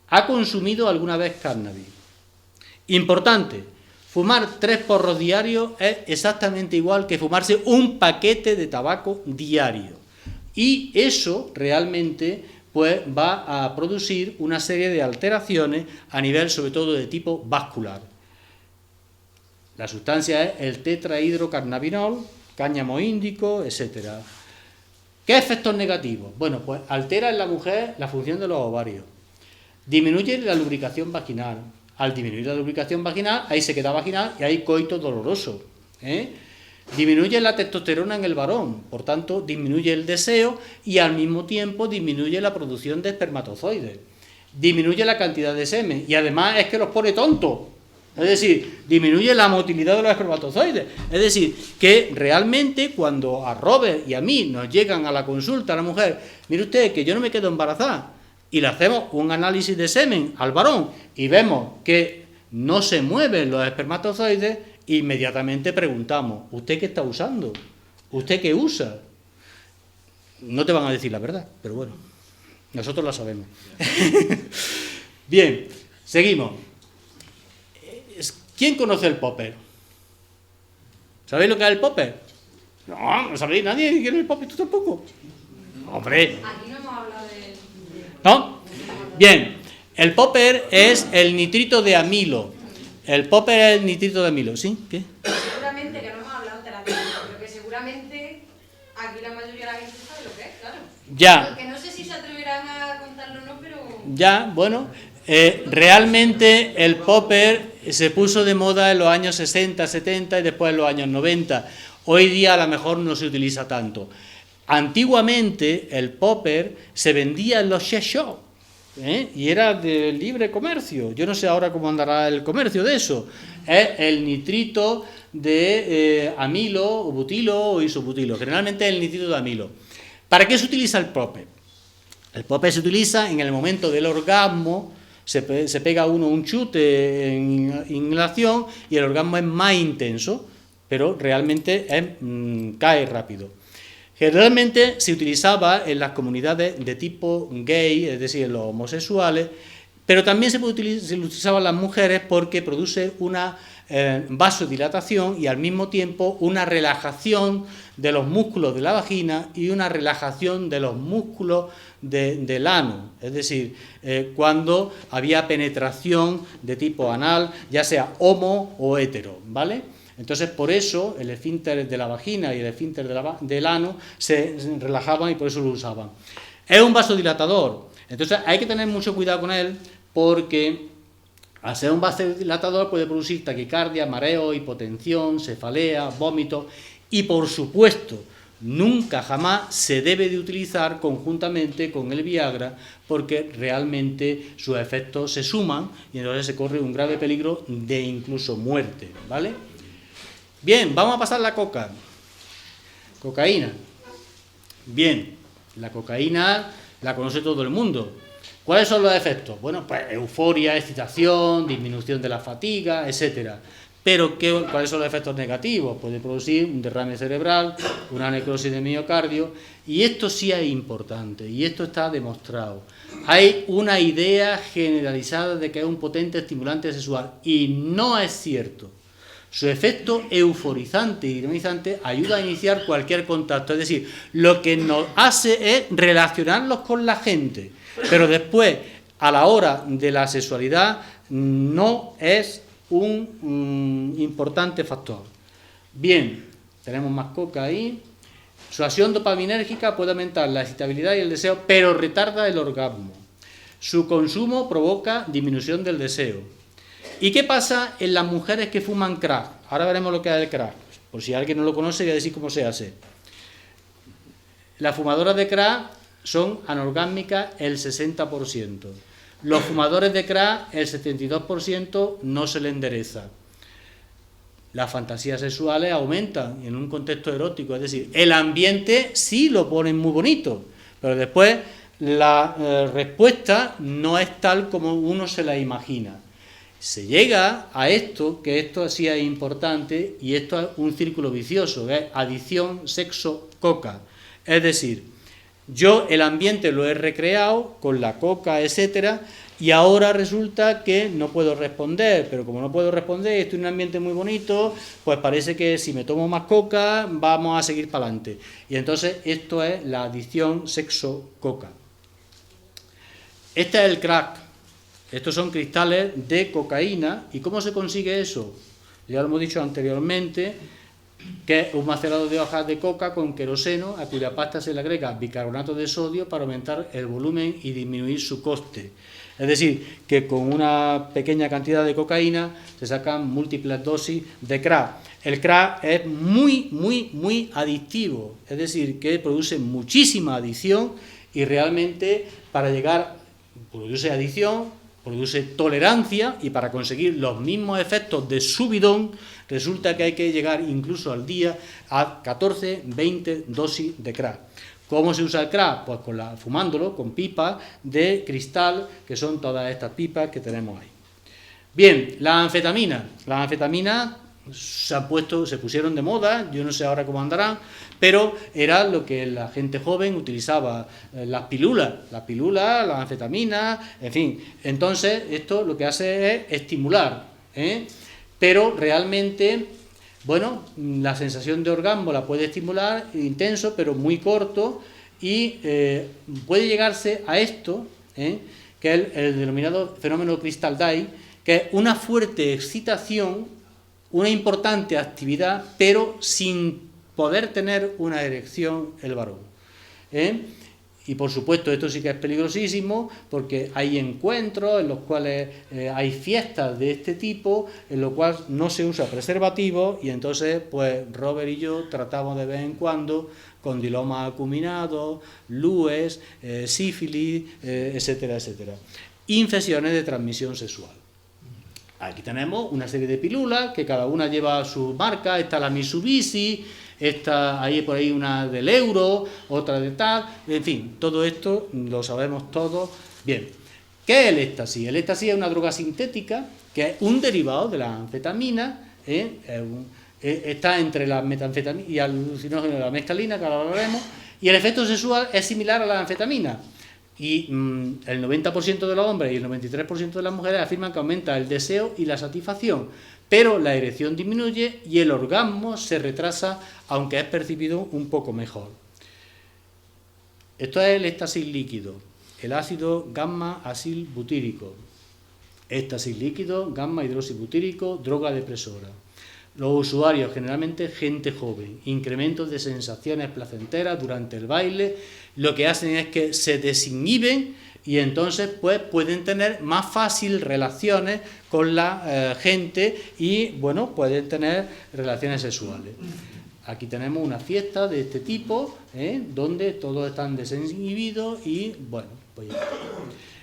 ha consumido alguna vez cannabis. Importante, fumar 3 porros diarios es exactamente igual que fumarse un paquete de tabaco diario. Y eso realmente pues va a producir una serie de alteraciones a nivel sobre todo de tipo vascular. La sustancia es el tetrahidrocannabinol, cáñamo índico, etc. ¿Qué efectos negativos? Bueno, pues altera en la mujer la función de los ovarios, disminuye la lubricación vaginal. Al disminuir la lubricación vaginal, hay sequedad vaginal y hay coito doloroso, ¿eh? Disminuye la testosterona en el varón, por tanto disminuye el deseo y al mismo tiempo disminuye la producción de espermatozoides, disminuye la cantidad de semen y además es que los pone tontos, es decir, disminuye la motilidad de los espermatozoides. Es decir, que realmente cuando a Robert y a mí nos llegan a la consulta a la mujer, mire usted que yo no me quedo embarazada, y le hacemos un análisis de semen al varón y vemos que no se mueven los espermatozoides, inmediatamente preguntamos, ¿usted qué está usando? ¿Usted qué usa? No te van a decir la verdad, pero bueno, nosotros la sabemos. Bien, seguimos. ¿Quién conoce el popper? ¿Sabéis lo que es el popper? No sabéis nadie quién es el popper, tú tampoco. Hombre. Aquí no hemos hablado de... ¿No? Bien, el popper es el nitrito de amilo. El popper es el nitrito de amilo, ¿sí? ¿Qué? Seguramente, que no hemos hablado de la técnica, pero que seguramente aquí la mayoría de la gente sabe lo que es, claro. Ya. Que no sé si se atreverán a contarlo o no, pero... Ya, bueno, realmente el popper se puso de moda en los años 60, 70 y después en los años 90. Hoy día a lo mejor no se utiliza tanto. Antiguamente el popper se vendía en los sex shops. y era de libre comercio. Yo no sé ahora cómo andará el comercio de eso. Es el nitrito de amilo, o butilo o isobutilo. Generalmente es el nitrito de amilo. ¿Para qué se utiliza el PROPE? El PROPE se utiliza en el momento del orgasmo. Se pega uno un chute en inhalación y el orgasmo es más intenso, pero realmente cae rápido. Generalmente se utilizaba en las comunidades de tipo gay, es decir, en los homosexuales, pero también se utilizaban las mujeres porque produce una vasodilatación y al mismo tiempo una relajación de los músculos de la vagina y una relajación de los músculos del ano, es decir, cuando había penetración de tipo anal, ya sea homo o hetero, ¿vale? Entonces, por eso el esfínter de la vagina y el esfínter del ano se relajaban y por eso lo usaban. Es un vasodilatador, entonces hay que tener mucho cuidado con él porque al ser un vasodilatador puede producir taquicardia, mareo, hipotensión, cefalea, vómito y, por supuesto, nunca jamás se debe de utilizar conjuntamente con el Viagra porque realmente sus efectos se suman y entonces se corre un grave peligro de incluso muerte, ¿vale? Bien, vamos a pasar la cocaína. Bien, la cocaína la conoce todo el mundo. ¿Cuáles son los efectos? Bueno, pues euforia, excitación, disminución de la fatiga, etcétera. Pero, ¿cuáles son los efectos negativos? Puede producir un derrame cerebral, una necrosis de miocardio, y esto sí es importante, y esto está demostrado. Hay una idea generalizada de que es un potente estimulante sexual, y no es cierto. Su efecto euforizante y dinamizante ayuda a iniciar cualquier contacto, es decir, lo que nos hace es relacionarnos con la gente, pero después, a la hora de la sexualidad, no es un importante factor. Bien, tenemos más coca ahí. Su acción dopaminérgica puede aumentar la excitabilidad y el deseo, pero retarda el orgasmo. Su consumo provoca disminución del deseo. ¿Y qué pasa en las mujeres que fuman crack? Ahora veremos lo que es el crack. Por si alguien no lo conoce, voy a decir cómo se hace. Las fumadoras de crack son anorgásmicas el 60%. Los fumadores de crack, el 72% no se le endereza. Las fantasías sexuales aumentan en un contexto erótico, es decir, el ambiente sí lo ponen muy bonito, pero después la respuesta no es tal como uno se la imagina. Se llega a esto, que esto sí es importante, y esto es un círculo vicioso, es adicción, sexo, coca. Es decir, yo el ambiente lo he recreado con la coca, etcétera, y ahora resulta que no puedo responder, pero como no puedo responder, estoy en un ambiente muy bonito, pues parece que si me tomo más coca, vamos a seguir para adelante. Y entonces esto es la adicción sexo-coca. Este es el crack. Estos son cristales de cocaína. ¿Y cómo se consigue eso? Ya lo hemos dicho anteriormente, que es un macerado de hojas de coca con queroseno, a cuya pasta se le agrega bicarbonato de sodio para aumentar el volumen y disminuir su coste. Es decir, que con una pequeña cantidad de cocaína se sacan múltiples dosis de crack. El crack es muy adictivo, es decir, que produce muchísima adicción y realmente para llegar, produce adicción, produce tolerancia y para conseguir los mismos efectos de subidón resulta que hay que llegar incluso al día a 14, 20 dosis de crack. ¿Cómo se usa el crack? Pues fumándolo con pipas de cristal, que son todas estas pipas que tenemos ahí. Bien, la anfetamina. Las anfetaminas se pusieron de moda, yo no sé ahora cómo andarán, pero era lo que la gente joven utilizaba, las pilulas, la anfetamina, en fin. Entonces, esto lo que hace es estimular, pero realmente, bueno, la sensación de orgasmo la puede estimular, intenso, pero muy corto, y puede llegarse a esto, que es el denominado fenómeno crystal die, que es una fuerte excitación, una importante actividad, pero sin poder tener una erección el varón. Y por supuesto esto sí que es peligrosísimo porque hay encuentros en los cuales hay fiestas de este tipo en los cuales no se usa preservativo y entonces pues Robert y yo tratamos de vez en cuando condilomas acuminados, lues, sífilis, etcétera, etcétera. Infecciones de transmisión sexual. Aquí tenemos una serie de pílulas que cada una lleva su marca, está la Mitsubishi, hay por ahí una del euro, otra de tal, en fin, todo esto lo sabemos todos. Bien, ¿qué es el éxtasis? El éxtasis es una droga sintética que es un derivado de la anfetamina, está entre la metanfetamina y el alucinógeno de la mescalina, que ahora lo veremos, y el efecto sexual es similar a la anfetamina. Y el 90% de los hombres y el 93% de las mujeres afirman que aumenta el deseo y la satisfacción, pero la erección disminuye y el orgasmo se retrasa, aunque es percibido un poco mejor. Esto es el éxtasis líquido, el ácido gamma-acilbutírico. Éxtasis líquido, gamma-hidroxibutírico, droga depresora. Los usuarios, generalmente gente joven, incrementos de sensaciones placenteras durante el baile, lo que hacen es que se desinhiben y entonces pues pueden tener más fácil relaciones con la gente y bueno, pueden tener relaciones sexuales. Aquí tenemos una fiesta de este tipo, donde todos están desinhibidos y bueno, pues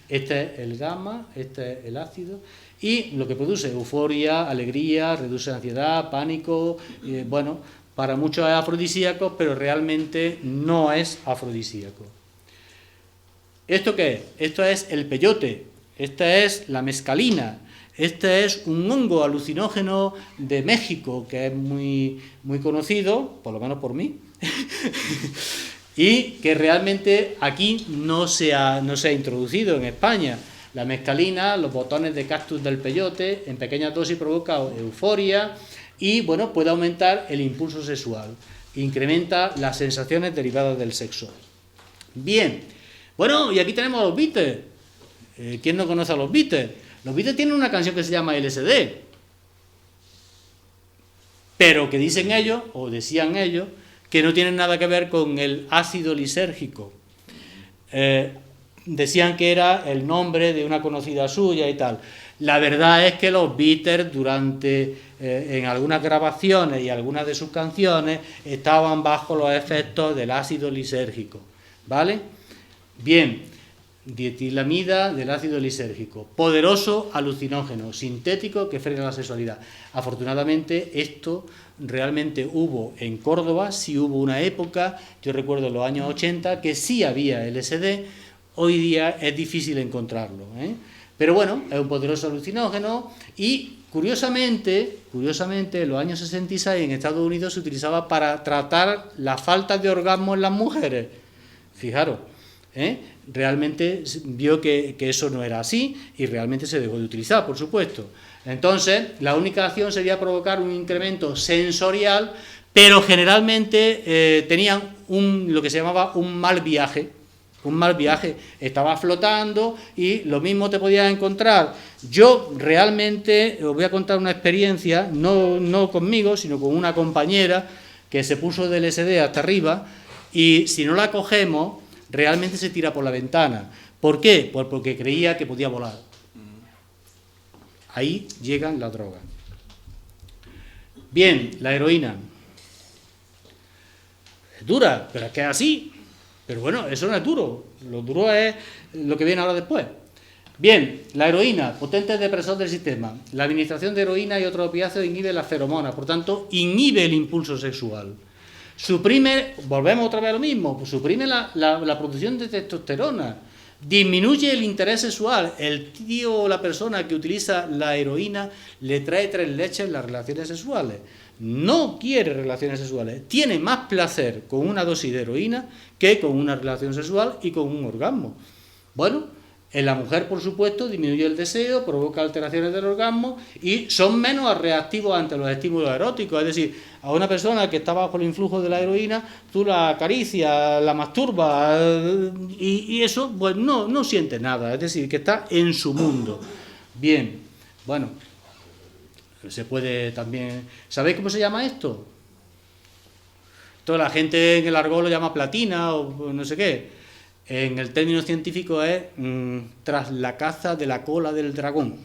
este es el gamma, este es el ácido y lo que produce euforia, alegría, reduce ansiedad, pánico, bueno, para muchos es afrodisíaco, pero realmente no es afrodisíaco. ¿Esto qué es? Esto es el peyote, esta es la mescalina, este es un hongo alucinógeno de México que es muy, muy conocido, por lo menos por mí, y que realmente aquí no se ha introducido en España. La mescalina, los botones de cactus del peyote, en pequeñas dosis provoca euforia y bueno, puede aumentar el impulso sexual, incrementa las sensaciones derivadas del sexo. Bien, bueno, y aquí tenemos a los Beatles. ¿Quién no conoce a los Beatles? Los Beatles tienen una canción que se llama LSD, pero que dicen ellos, o decían ellos, que no tienen nada que ver con el ácido lisérgico. Decían que era el nombre de una conocida suya y tal. La verdad es que los Beatles en algunas grabaciones y algunas de sus canciones estaban bajo los efectos del ácido lisérgico, ¿vale? Bien, dietilamida del ácido lisérgico, poderoso alucinógeno, sintético que frena la sexualidad. Afortunadamente esto realmente hubo en Córdoba, sí hubo una época, yo recuerdo en los años 80, que sí había LSD, hoy día es difícil encontrarlo, pero bueno, es un poderoso alucinógeno y curiosamente, en los años 66 en Estados Unidos se utilizaba para tratar la falta de orgasmo en las mujeres. Fijaros, realmente vio que eso no era así y realmente se dejó de utilizar, por supuesto. Entonces, la única acción sería provocar un incremento sensorial, pero generalmente tenían lo que se llamaba un mal viaje. Estaba flotando y lo mismo te podías encontrar. Yo realmente os voy a contar una experiencia, no conmigo, sino con una compañera que se puso del LSD hasta arriba y si no la cogemos, realmente se tira por la ventana. ¿Por qué? Pues porque creía que podía volar. Ahí llegan las drogas. Bien, la heroína. Es dura, pero es que es así. Pero bueno, eso no es duro. Lo duro es lo que viene ahora después. Bien, la heroína, potente depresor del sistema. La administración de heroína y otros opiáceos inhibe las feromonas, por tanto, inhibe el impulso sexual. Suprime, volvemos otra vez a lo mismo, suprime la producción de testosterona, disminuye el interés sexual. El tío o la persona que utiliza la heroína le trae 3 leches en las relaciones sexuales. No quiere relaciones sexuales, tiene más placer con una dosis de heroína que con una relación sexual y con un orgasmo. Bueno, en la mujer, por supuesto, disminuye el deseo, provoca alteraciones del orgasmo y son menos reactivos ante los estímulos eróticos. Es decir, a una persona que está bajo el influjo de la heroína, tú la acaricias, la masturbas y eso, pues no siente nada. Es decir, que está en su mundo. Bien, bueno, se puede también... ¿Sabéis cómo se llama esto? Toda la gente en el argot lo llama platina o no sé qué. En el término científico es tras la caza de la cola del dragón.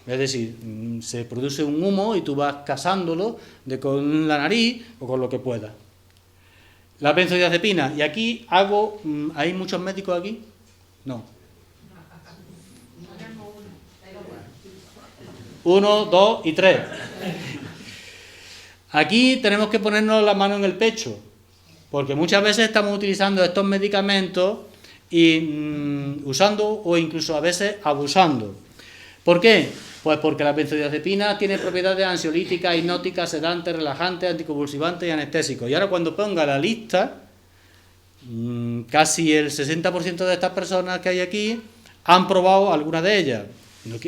Es decir, se produce un humo y tú vas cazándolo con la nariz o con lo que puedas. La benzodiazepina, y aquí hago... ¿hay muchos médicos aquí? No. 1, 2 y 3. Aquí tenemos que ponernos la mano en el pecho, porque muchas veces estamos utilizando estos medicamentos y usando o incluso a veces abusando. ¿Por qué? Pues porque la benzodiazepina tiene propiedades ansiolíticas, hipnóticas, sedantes, relajantes, anticonvulsivantes y anestésicos. Y ahora cuando ponga la lista, casi el 60% de estas personas que hay aquí han probado alguna de ellas.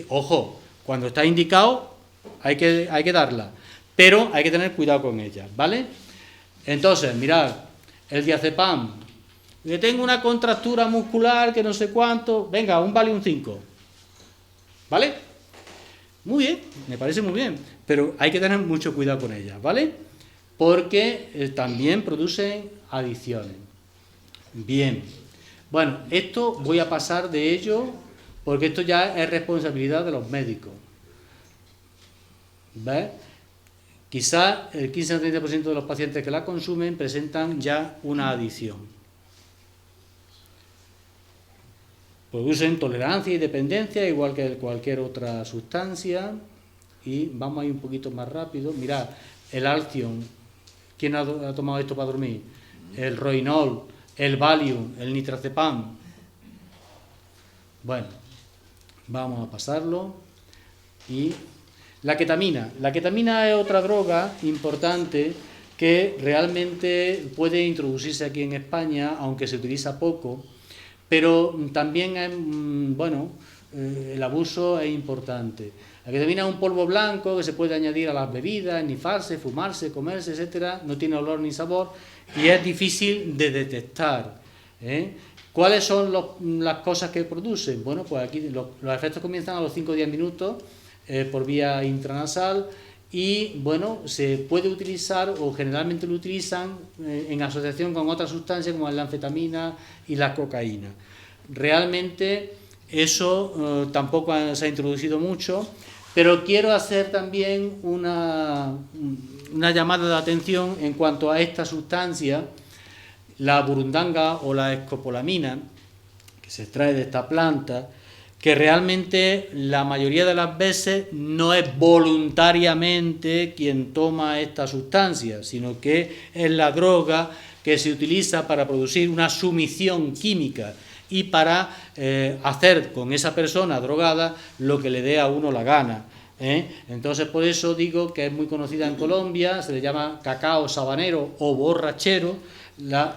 Ojo, cuando está indicado hay que darla, pero hay que tener cuidado con ellas, ¿vale? Entonces, mirad, el diazepam, que tengo una contractura muscular que no sé cuánto, venga, un Valium 5, ¿vale? Muy bien, me parece muy bien, pero hay que tener mucho cuidado con ellas, ¿vale? Porque también producen adicciones. Bien, bueno, esto voy a pasar de ello porque esto ya es responsabilidad de los médicos. ¿Ves? Quizás el 15 o 30% de los pacientes que la consumen presentan ya una adicción. Producen tolerancia y dependencia, igual que cualquier otra sustancia. Y vamos a ir un poquito más rápido. Mirad, el Alcion. ¿Quién ha tomado esto para dormir? El Roinol, el Valium, el Nitrazepam. Bueno, vamos a pasarlo. Y la ketamina. La ketamina es otra droga importante que realmente puede introducirse aquí en España, aunque se utiliza poco, pero también es, el abuso es importante. La ketamina es un polvo blanco que se puede añadir a las bebidas, enifarse, fumarse, comerse, etcétera. No tiene olor ni sabor y es difícil de detectar. ¿Cuáles son las cosas que produce? Bueno, pues aquí los efectos comienzan a los 5 o 10 minutos por vía intranasal y, bueno, se puede utilizar o generalmente lo utilizan en asociación con otras sustancias como la anfetamina y la cocaína. Realmente eso tampoco se ha introducido mucho, pero quiero hacer también una llamada de atención en cuanto a esta sustancia, la burundanga o la escopolamina, que se extrae de esta planta, que realmente la mayoría de las veces no es voluntariamente quien toma esta sustancia, sino que es la droga que se utiliza para producir una sumisión química y para hacer con esa persona drogada lo que le dé a uno la gana. Entonces, por eso digo que es muy conocida en Colombia, se le llama cacao sabanero o borrachero,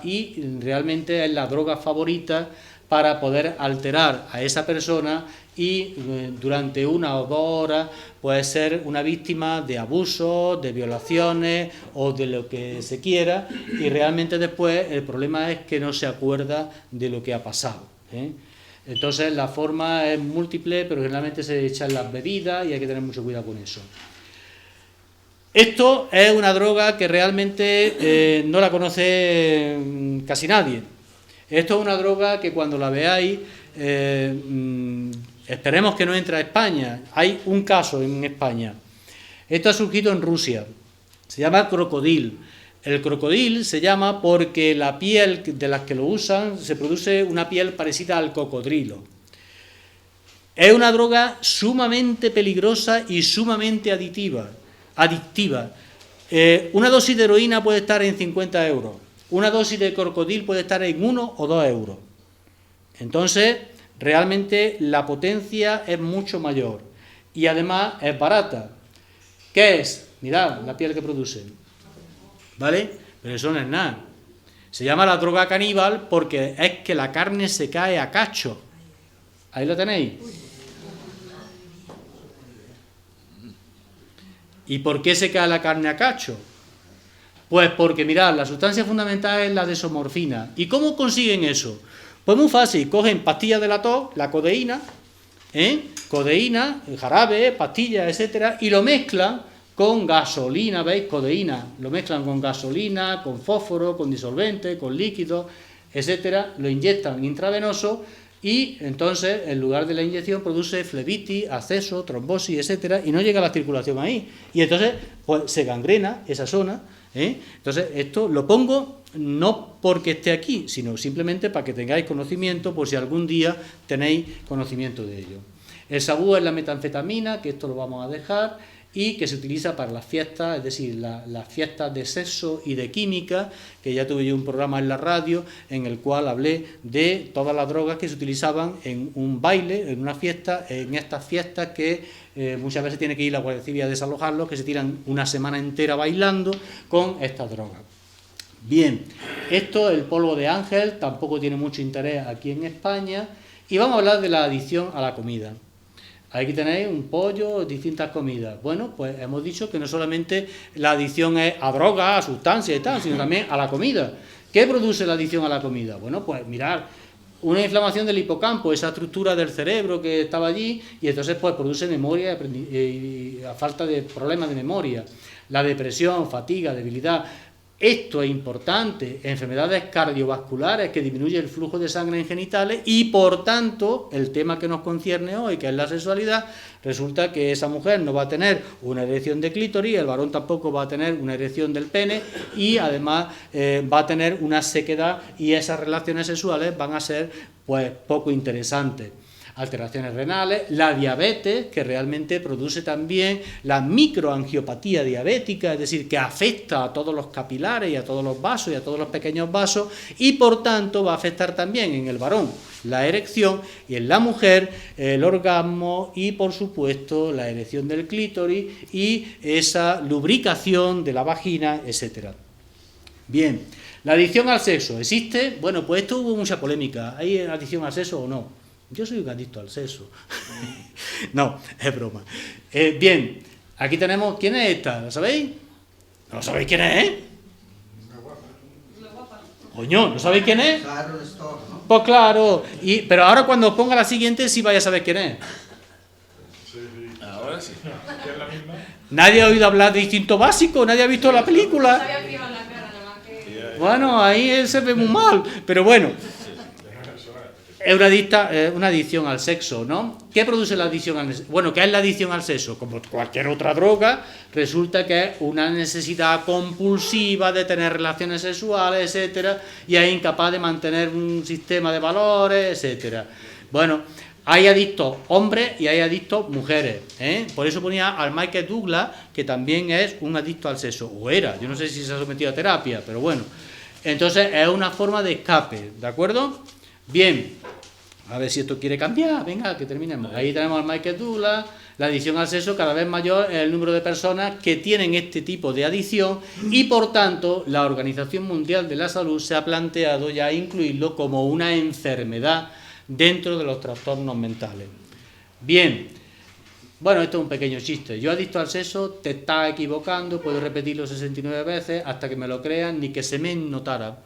y realmente es la droga favorita para poder alterar a esa persona y durante 1 o 2 horas puede ser una víctima de abusos, de violaciones o de lo que se quiera, y realmente después el problema es que no se acuerda de lo que ha pasado. Entonces la forma es múltiple, pero generalmente se echa en las bebidas y hay que tener mucho cuidado con eso. Esto es una droga que realmente no la conoce casi nadie. Esto es una droga que cuando la veáis, esperemos que no entre a España. Hay un caso en España. Esto ha surgido en Rusia. Se llama crocodil. El crocodil se llama porque la piel de las que lo usan se produce una piel parecida al cocodrilo. Es una droga sumamente peligrosa y sumamente adictiva. Una dosis de heroína puede estar en 50 euros. Una dosis de crocodil puede estar en 1 o 2 euros. Entonces, realmente la potencia es mucho mayor. Y además es barata. ¿Qué es? Mirad la piel que produce. ¿Vale? Pero eso no es nada. Se llama la droga caníbal porque es que la carne se cae a cacho. Ahí lo tenéis. ¿Y por qué se cae la carne a cacho? Pues porque, mirad, la sustancia fundamental es la desomorfina. ¿Y cómo consiguen eso? Pues muy fácil, cogen pastillas de la tos, la codeína, codeína, jarabe, pastillas, etcétera, y lo mezclan con gasolina, ¿veis? Codeína, lo mezclan con gasolina, con fósforo, con disolvente, con líquido, etcétera, lo inyectan intravenoso y entonces en lugar de la inyección produce flebitis, absceso, trombosis, etcétera, y no llega la circulación ahí. Y entonces pues se gangrena esa zona. Entonces esto lo pongo no porque esté aquí, sino simplemente para que tengáis conocimiento por si algún día tenéis conocimiento de ello. El sabú es la metanfetamina, que esto lo vamos a dejar, y que se utiliza para las fiestas, es decir, las fiestas de sexo y de química, que ya tuve yo un programa en la radio en el cual hablé de todas las drogas que se utilizaban en un baile, en una fiesta, en estas fiestas que muchas veces tiene que ir la Guardia Civil a desalojarlos, que se tiran una semana entera bailando con estas drogas. Bien, esto, el polvo de ángel, tampoco tiene mucho interés aquí en España, y vamos a hablar de la adicción a la comida. Aquí tenéis un pollo, distintas comidas. Bueno, pues hemos dicho que no solamente la adicción es a drogas, a sustancias y tal, sino también a la comida. ¿Qué produce la adicción a la comida? Bueno, pues mirad, una inflamación del hipocampo, esa estructura del cerebro que estaba allí, y entonces pues produce memoria y a falta de problemas de memoria. La depresión, fatiga, debilidad. Esto es importante, enfermedades cardiovasculares que disminuyen el flujo de sangre en genitales y por tanto, el tema que nos concierne hoy, que es la sexualidad, resulta que esa mujer no va a tener una erección de clítoris, el varón tampoco va a tener una erección del pene y además va a tener una sequedad y esas relaciones sexuales van a ser pues poco interesantes. Alteraciones renales, la diabetes, que realmente produce también la microangiopatía diabética, es decir, que afecta a todos los capilares y a todos los vasos y a todos los pequeños vasos, y por tanto va a afectar también en el varón la erección y en la mujer el orgasmo y por supuesto la erección del clítoris y esa lubricación de la vagina, etcétera. Bien, la adicción al sexo, ¿existe? Bueno, pues esto hubo mucha polémica, ¿hay adicción al sexo o no? Yo soy un adicto al sexo. No, es broma. Bien, aquí tenemos... ¿Quién es esta? ¿La sabéis? ¿No sabéis quién es? Coño, ¿no sabéis quién es? Pues claro. Pero ahora cuando os ponga la siguiente sí vais a saber quién es. Ahora sí. ¿Nadie ha oído hablar de Instinto Básico? ¿Nadie ha visto la película? Bueno, ahí él se ve muy mal. Pero bueno... Es una adicción al sexo, ¿no? ¿Qué produce la adicción al sexo? Bueno, ¿qué es la adicción al sexo? Como cualquier otra droga, resulta que es una necesidad compulsiva de tener relaciones sexuales, etcétera, y es incapaz de mantener un sistema de valores, etcétera. Bueno, hay adictos hombres y hay adictos mujeres, ¿eh? Por eso ponía al Michael Douglas, que también es un adicto al sexo, o era, yo no sé si se ha sometido a terapia, pero bueno. Entonces es una forma de escape, ¿de acuerdo? Bien, a ver si esto quiere cambiar, venga, que terminemos. Ahí tenemos al Michael Douglas, la adicción al sexo, cada vez mayor es el número de personas que tienen este tipo de adicción y por tanto la Organización Mundial de la Salud se ha planteado ya incluirlo como una enfermedad dentro de los trastornos mentales. Bien, bueno, esto es un pequeño chiste. Yo adicto al sexo, te estás equivocando, puedo repetirlo 69 veces hasta que me lo crean, ni que se me notara.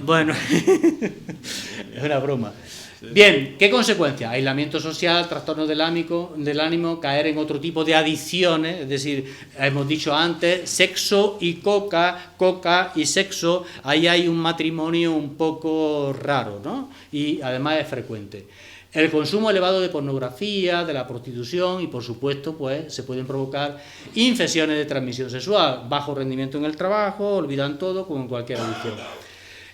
Bueno, es una broma. Bien, ¿qué consecuencias? Aislamiento social, trastornos del ánimo, caer en otro tipo de adicciones, es decir, hemos dicho antes, sexo y coca y sexo, ahí hay un matrimonio un poco raro, ¿no? Y además es frecuente. El consumo elevado de pornografía, de la prostitución y por supuesto pues se pueden provocar infecciones de transmisión sexual, bajo rendimiento en el trabajo, olvidan todo como en cualquier adicción.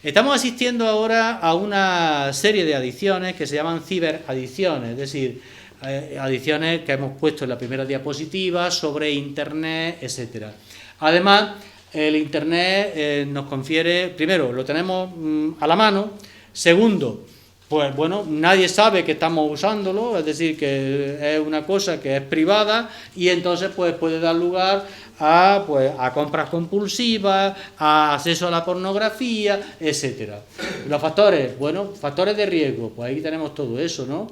Estamos asistiendo ahora a una serie de adicciones que se llaman ciberadicciones, es decir, adicciones que hemos puesto en la primera diapositiva sobre Internet, etcétera. Además, el Internet nos confiere, primero, lo tenemos a la mano, segundo, pues bueno, nadie sabe que estamos usándolo, es decir, que es una cosa que es privada y entonces pues puede dar lugar a compras compulsivas, a acceso a la pornografía, etcétera. Los factores, bueno, factores de riesgo, pues ahí tenemos todo eso, ¿no?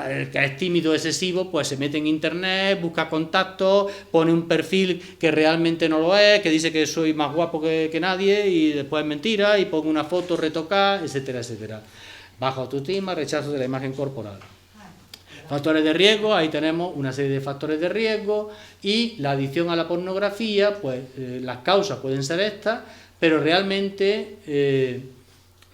El que es tímido excesivo, pues se mete en internet, busca contactos, pone un perfil que realmente no lo es, que dice que soy más guapo que nadie y después es mentira, y pone una foto retocada, etcétera, etcétera. Baja autoestima, rechazo de la imagen corporal. Factores de riesgo, ahí tenemos una serie de factores de riesgo y la adicción a la pornografía, pues las causas pueden ser estas, pero realmente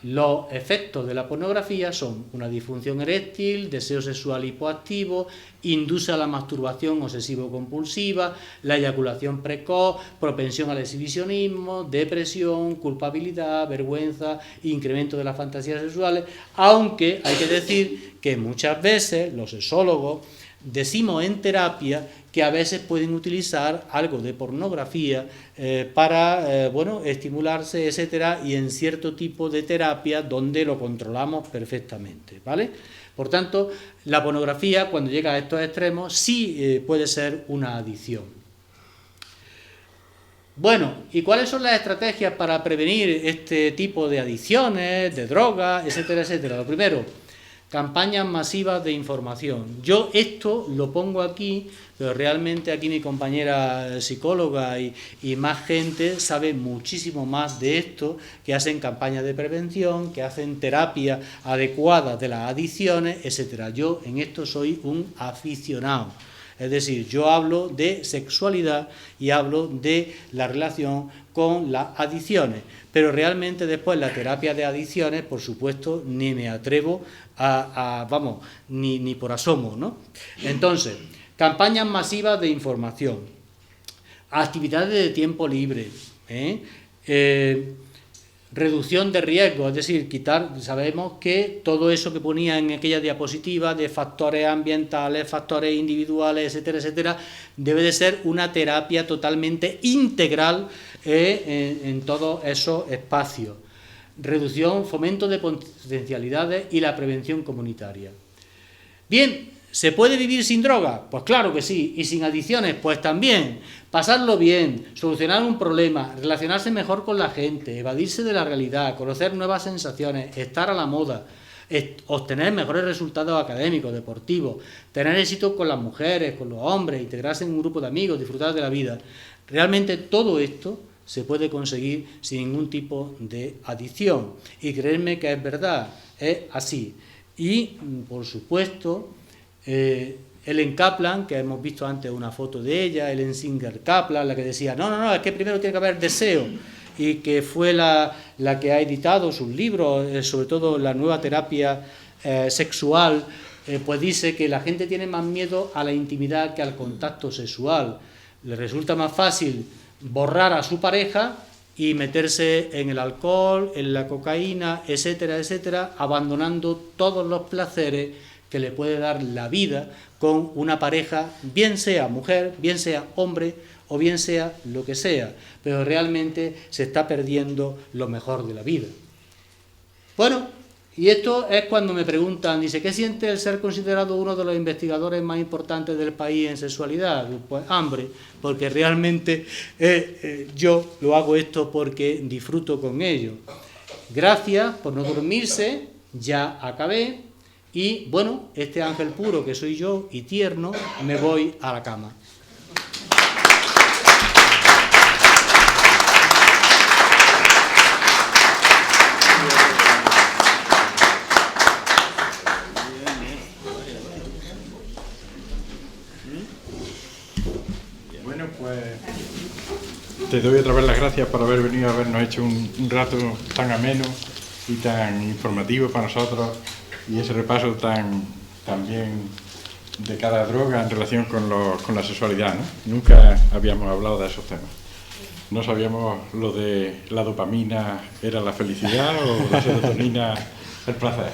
Los efectos de la pornografía son una disfunción eréctil, deseo sexual hipoactivo, induce a la masturbación obsesivo-compulsiva, la eyaculación precoz, propensión al exhibicionismo, depresión, culpabilidad, vergüenza, incremento de las fantasías sexuales, aunque hay que decir que muchas veces los sexólogos decimos en terapia que a veces pueden utilizar algo de pornografía para estimularse, etcétera, y en cierto tipo de terapia donde lo controlamos perfectamente, ¿vale? Por tanto, la pornografía, cuando llega a estos extremos, sí puede ser una adicción. Bueno, ¿y cuáles son las estrategias para prevenir este tipo de adicciones, de drogas, etcétera, etcétera? Lo primero, campañas masivas de información. Yo esto lo pongo aquí, pero realmente aquí mi compañera psicóloga y más gente sabe muchísimo más de esto, que hacen campañas de prevención, que hacen terapia adecuada de las adicciones, etcétera. Yo en esto soy un aficionado. Es decir, yo hablo de sexualidad y hablo de la relación con las adicciones, pero realmente después la terapia de adicciones, por supuesto, ni me atrevo ni por asomo, ¿no? Entonces, campañas masivas de información, actividades de tiempo libre, reducción de riesgo, es decir, sabemos que todo eso que ponía en aquella diapositiva de factores ambientales, factores individuales, etcétera, etcétera, debe de ser una terapia totalmente integral en todos esos espacios. Reducción, fomento de potencialidades y la prevención comunitaria. Bien, ¿se puede vivir sin droga? Pues claro que sí, y sin adicciones, pues también. Pasarlo bien, solucionar un problema, relacionarse mejor con la gente, evadirse de la realidad, conocer nuevas sensaciones, estar a la moda, obtener mejores resultados académicos, deportivos, tener éxito con las mujeres, con los hombres, integrarse en un grupo de amigos, disfrutar de la vida. Realmente todo esto se puede conseguir sin ningún tipo de adicción. Y creedme que es verdad, es así. Y, por supuesto, Ellen Kaplan, que hemos visto antes una foto de ella, Ellen Singer Kaplan, la que decía, no, es que primero tiene que haber deseo, y que fue la que ha editado sus libros, sobre todo la nueva terapia sexual, pues dice que la gente tiene más miedo a la intimidad que al contacto sexual. Le resulta más fácil borrar a su pareja y meterse en el alcohol, en la cocaína, etcétera, etcétera, abandonando todos los placeres que le puede dar la vida con una pareja, bien sea mujer, bien sea hombre o bien sea lo que sea, pero realmente se está perdiendo lo mejor de la vida. Bueno, y esto es cuando me preguntan, dice, ¿qué siente el ser considerado uno de los investigadores más importantes del país en sexualidad? Pues hambre, porque realmente yo lo hago esto porque disfruto con ello. Gracias por no dormirse, ya acabé, y bueno, este ángel puro que soy yo y tierno, me voy a la cama. Bueno, pues te doy otra vez las gracias por haber venido a habernos hecho un rato tan ameno y tan informativo para nosotros, y ese repaso tan bien de cada droga en relación con la sexualidad, ¿no? Nunca habíamos hablado de esos temas. No sabíamos lo de la dopamina era la felicidad o la serotonina el placer.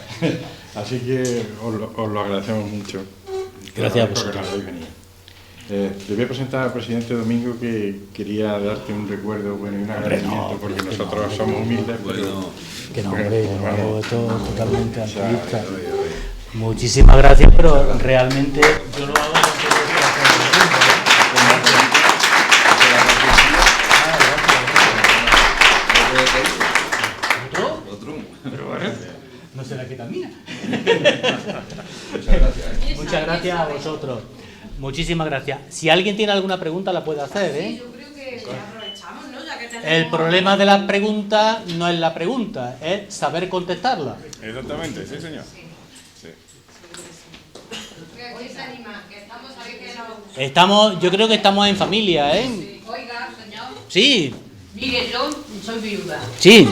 Así que os lo agradecemos mucho. Gracias a vosotros. Te voy a presentar al presidente Domingo, que quería darte un recuerdo y un agradecimiento, porque nosotros somos humildes. Que no, hombre, esto totalmente altruista. Muchísimas gracias, pero realmente yo lo hago porque ¿Otro? Pero bueno, no será que camina. Muchas gracias a vosotros. Muchísimas gracias. Si alguien tiene alguna pregunta la puede hacer, ¿eh? Sí, yo creo que aprovechamos, ¿no? Ya que tenemos... El problema de las preguntas no es la pregunta, es saber contestarla. Exactamente, sí, señor. ¿Quién se anima? Que estamos, ¿sabéis que no? Yo creo que estamos en familia, ¿eh? Oiga, señor. Sí. Mire, yo soy viuda. Sí.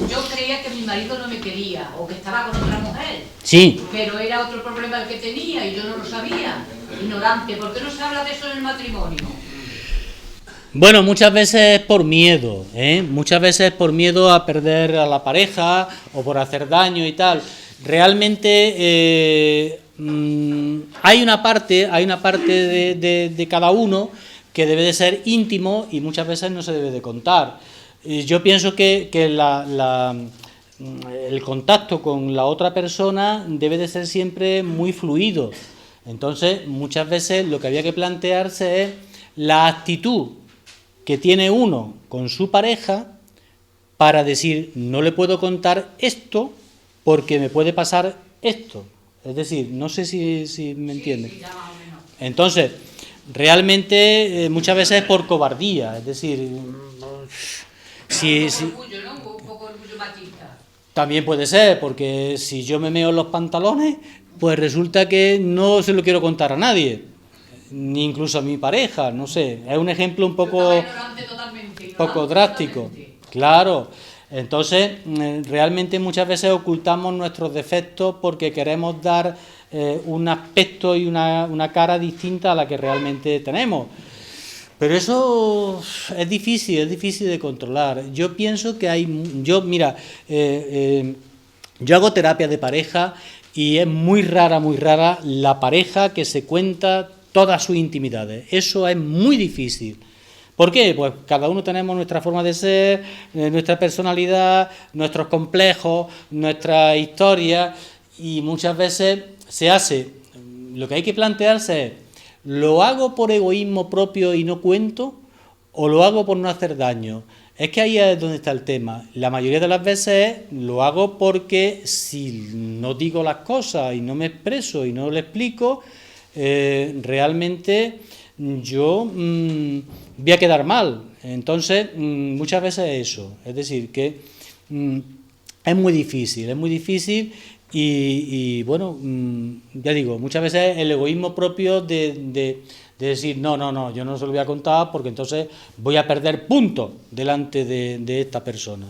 Yo creía que mi marido no me quería o que estaba con otra mujer. Sí. Pero era otro problema el que tenía y yo no lo sabía. Ignorante. ¿Por qué no se habla de eso en el matrimonio? Bueno, muchas veces por miedo, muchas veces por miedo a perder a la pareja o por hacer daño y tal. Realmente hay una parte de cada uno que debe de ser íntimo y muchas veces no se debe de contar. Yo pienso que el contacto con la otra persona debe de ser siempre muy fluido. Entonces, muchas veces lo que había que plantearse es la actitud que tiene uno con su pareja para decir, no le puedo contar esto porque me puede pasar esto. Es decir, no sé si me entienden. Sí, ya más o menos. Entonces, realmente muchas veces es por cobardía, es decir, si Orgullo, ¿no? Un poco orgullo machista. también puede ser, porque si yo me meo en los pantalones, pues resulta que no se lo quiero contar a nadie, ni incluso a mi pareja, no sé, es un ejemplo un poco drástico, claro. Entonces, realmente muchas veces ocultamos nuestros defectos porque queremos dar un aspecto y una cara distinta a la que realmente tenemos. Pero eso es difícil de controlar. Yo pienso que yo hago terapia de pareja y es muy rara la pareja que se cuenta todas sus intimidades. Eso es muy difícil. ¿Por qué? Pues cada uno tenemos nuestra forma de ser, nuestra personalidad, nuestros complejos, nuestra historia y muchas veces se hace. Lo que hay que plantearse es, ¿lo hago por egoísmo propio y no cuento? ¿O lo hago por no hacer daño? Es que ahí es donde está el tema. La mayoría de las veces lo hago porque si no digo las cosas y no me expreso y no lo explico, realmente yo voy a quedar mal. Entonces, muchas veces es eso. Es decir, que es muy difícil y bueno, ya digo, muchas veces el egoísmo propio de decir, no, yo no se lo voy a contar porque entonces voy a perder puntos delante de esta persona.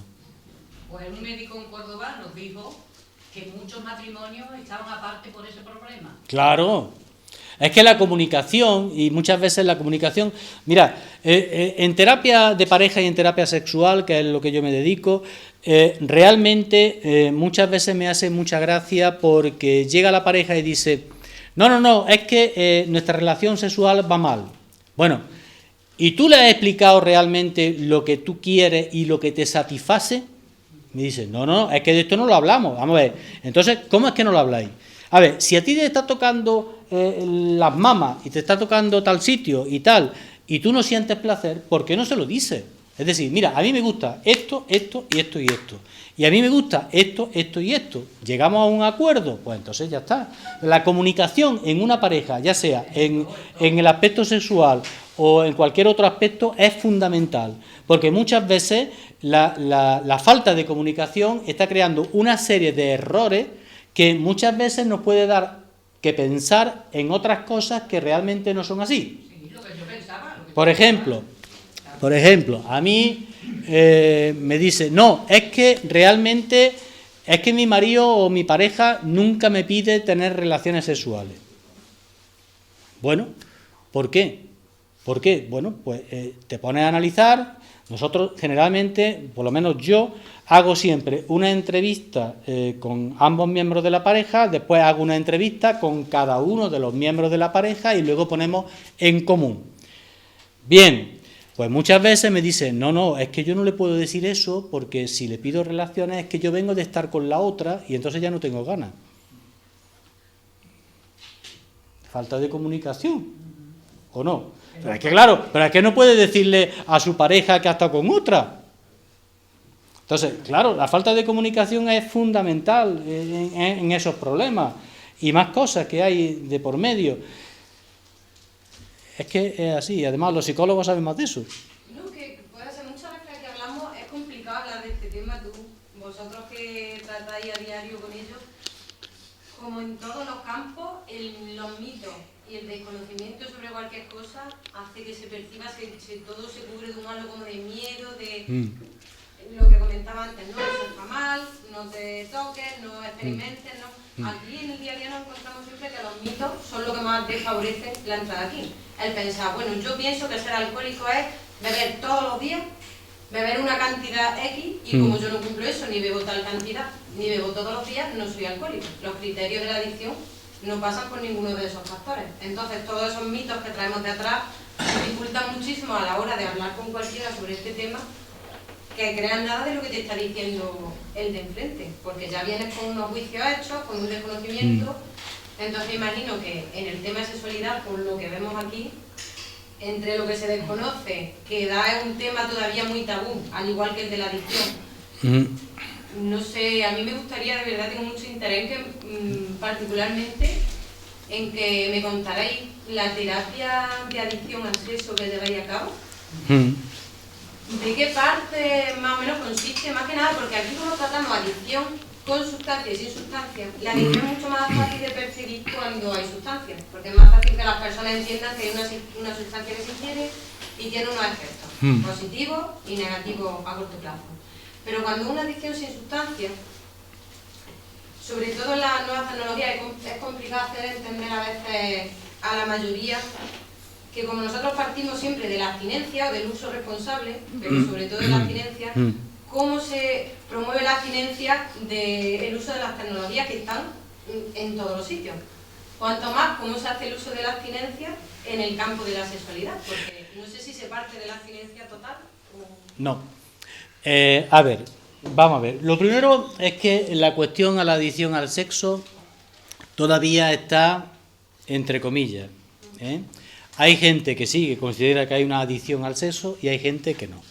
Pues un médico en Córdoba nos dijo que muchos matrimonios estaban aparte por ese problema. Claro. Es que la comunicación, y muchas veces la comunicación... Mira, en terapia de pareja y en terapia sexual, que es lo que yo me dedico, realmente muchas veces me hace mucha gracia porque llega la pareja y dice, no, es que nuestra relación sexual va mal. Bueno, ¿y tú le has explicado realmente lo que tú quieres y lo que te satisface? Me dice, no, es que de esto no lo hablamos. Vamos a ver, entonces, ¿cómo es que no lo habláis? A ver, si a ti te está tocando las mamas y te está tocando tal sitio y tal, y tú no sientes placer, ¿por qué no se lo dices? Es decir, mira, a mí me gusta esto y esto y esto. Y a mí me gusta esto y esto. ¿Llegamos a un acuerdo? Pues entonces ya está. La comunicación en una pareja, ya sea en el aspecto sexual o en cualquier otro aspecto, es fundamental. Porque muchas veces la falta de comunicación está creando una serie de errores que muchas veces nos puede dar que pensar en otras cosas que realmente no son así. Sí, lo que yo pensaba. Por ejemplo, a mí me dice, no, es que realmente, es que mi marido o mi pareja nunca me pide tener relaciones sexuales. Bueno, ¿por qué? ¿Por qué? Bueno, pues te pones a analizar. Nosotros generalmente, por lo menos yo, hago siempre una entrevista con ambos miembros de la pareja, después hago una entrevista con cada uno de los miembros de la pareja y luego ponemos en común. Bien, pues muchas veces me dicen, no, es que yo no le puedo decir eso porque si le pido relaciones es que yo vengo de estar con la otra y entonces ya no tengo ganas. Falta de comunicación, ¿o no? Pero es que claro, pero es que no puede decirle a su pareja que ha estado con otra. Entonces, claro, la falta de comunicación es fundamental en esos problemas y más cosas que hay de por medio. Es que es así, además los psicólogos saben más de eso. No, que puede ser muchas veces que hablamos, es complicado hablar de este tema, vosotros que tratáis a diario con ellos, como en todos los campos, los mitos Y el desconocimiento sobre cualquier cosa hace que se perciba, todo se cubre de un halo como de miedo, de lo que comentaba antes, no, eso está mal, no te toques, no experimentes, no. Aquí en el día a día nos encontramos siempre que los mitos son lo que más desfavorecen la entrada aquí. El pensar, bueno, yo pienso que ser alcohólico es beber todos los días, beber una cantidad X, y como yo no cumplo eso, ni bebo tal cantidad, ni bebo todos los días, no soy alcohólico. Los criterios de la adicción no pasan por ninguno de esos factores. Entonces, todos esos mitos que traemos de atrás se dificultan muchísimo a la hora de hablar con cualquiera sobre este tema, que crean nada de lo que te está diciendo el de enfrente, porque ya vienes con unos juicios hechos, con un desconocimiento. Entonces, imagino que en el tema de sexualidad, por lo que vemos aquí, entre lo que se desconoce, que da un tema todavía muy tabú, al igual que el de la adicción. No sé, a mí me gustaría, de verdad, tengo mucho interés en que, particularmente, en que me contarais la terapia de adicción al sexo que lleváis a cabo. ¿De qué parte más o menos consiste? Más que nada, porque aquí como tratamos adicción con sustancia y sin sustancia, la adicción es mucho más fácil de percibir cuando hay sustancias, porque es más fácil que las personas entiendan que hay una sustancia que se ingiere y tiene unos efectos positivos y negativos a corto plazo. Pero cuando una adicción sin sustancia, sobre todo en las nuevas tecnologías, es complicado hacer entender a veces a la mayoría que como nosotros partimos siempre de la abstinencia o del uso responsable, pero sobre todo de la abstinencia, cómo se promueve la abstinencia del uso de las tecnologías que están en todos los sitios. Cuanto más, cómo se hace el uso de la abstinencia en el campo de la sexualidad, porque no sé si se parte de la abstinencia total o... No. A ver, vamos a ver. Lo primero es que la cuestión a la adicción al sexo todavía está entre comillas. Hay gente que sí, que considera que hay una adicción al sexo y hay gente que no.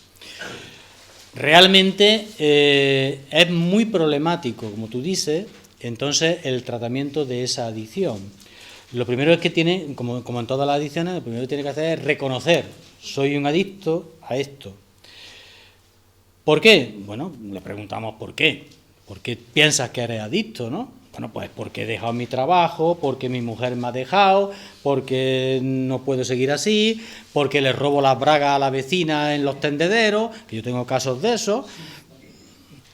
Realmente es muy problemático, como tú dices, entonces el tratamiento de esa adicción. Lo primero es que tiene, como en todas las adicciones, lo primero que tiene que hacer es reconocer, soy un adicto a esto. ¿Por qué? Bueno, le preguntamos por qué. ¿Por qué piensas que eres adicto, no? Bueno, pues porque he dejado mi trabajo, porque mi mujer me ha dejado, porque no puedo seguir así, porque le robo las bragas a la vecina en los tendederos, que yo tengo casos de eso.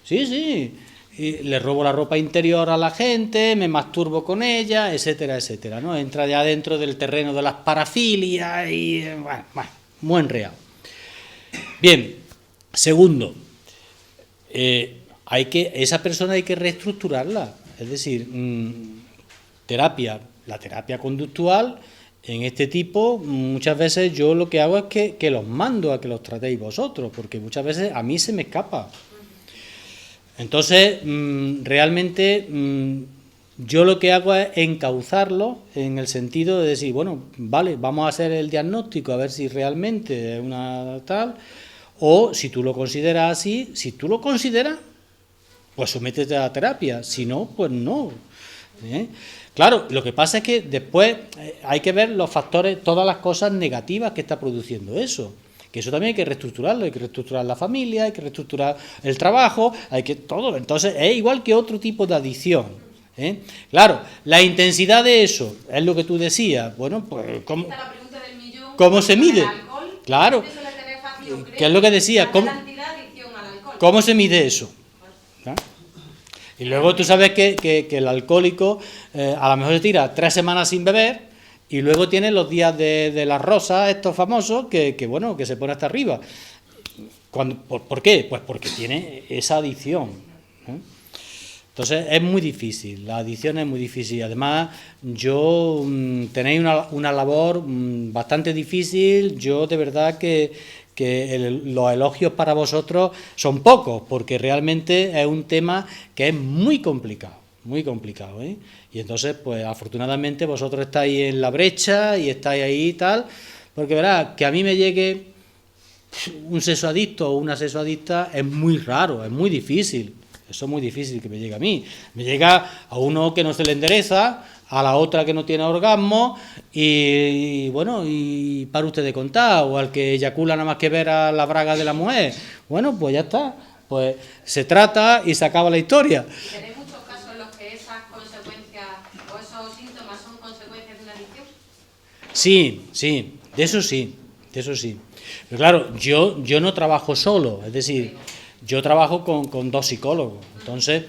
Sí, y le robo la ropa interior a la gente, me masturbo con ella, etcétera, etcétera, ¿no? Entra ya dentro del terreno de las parafilias y, bueno, muy enredado. Bien. Segundo, esa persona hay que reestructurarla, es decir, la terapia conductual en este tipo, muchas veces yo lo que hago es que los mando a que los tratéis vosotros, porque muchas veces a mí se me escapa. Entonces, realmente yo lo que hago es encauzarlo en el sentido de decir, bueno, vale, vamos a hacer el diagnóstico a ver si realmente es una tal... O si tú lo consideras así, si tú lo consideras, pues sométete a la terapia, si no, pues no. Claro, lo que pasa es que después hay que ver los factores, todas las cosas negativas que está produciendo eso. Que eso también hay que reestructurarlo, hay que reestructurar la familia, hay que reestructurar el trabajo, hay que todo. Entonces es igual que otro tipo de adicción. Claro, la intensidad de eso, es lo que tú decías, bueno, pues ¿cómo se mide? Claro. ¿Qué es lo que decía? ¿Cómo se mide eso? ¿Ah? Y luego tú sabes que el alcohólico a lo mejor se tira 3 semanas sin beber y luego tiene los días de las rosas, estos famosos, que se pone hasta arriba. ¿Por qué? Pues porque tiene esa adicción. Entonces es muy difícil, la adicción es muy difícil. Además, tenéis una labor bastante difícil. Yo de verdad que los elogios para vosotros son pocos, porque realmente es un tema que es muy complicado, y entonces, pues afortunadamente vosotros estáis en la brecha y estáis ahí y tal, porque verás, que a mí me llegue un sexoadicto o una sexoadicta es muy raro, es muy difícil, eso es muy difícil que me llegue a mí, me llega a uno que no se le endereza, a la otra que no tiene orgasmo y bueno, y para usted de contar, o al que eyacula nada más que ver a la braga de la mujer. Bueno, pues ya está, pues se trata y se acaba la historia. ¿Tenéis muchos casos en los que esas consecuencias o esos síntomas son consecuencias de una adicción? Sí, sí, de eso sí, de eso sí. Pero claro, yo no trabajo solo, es decir, yo trabajo con 2 psicólogos, entonces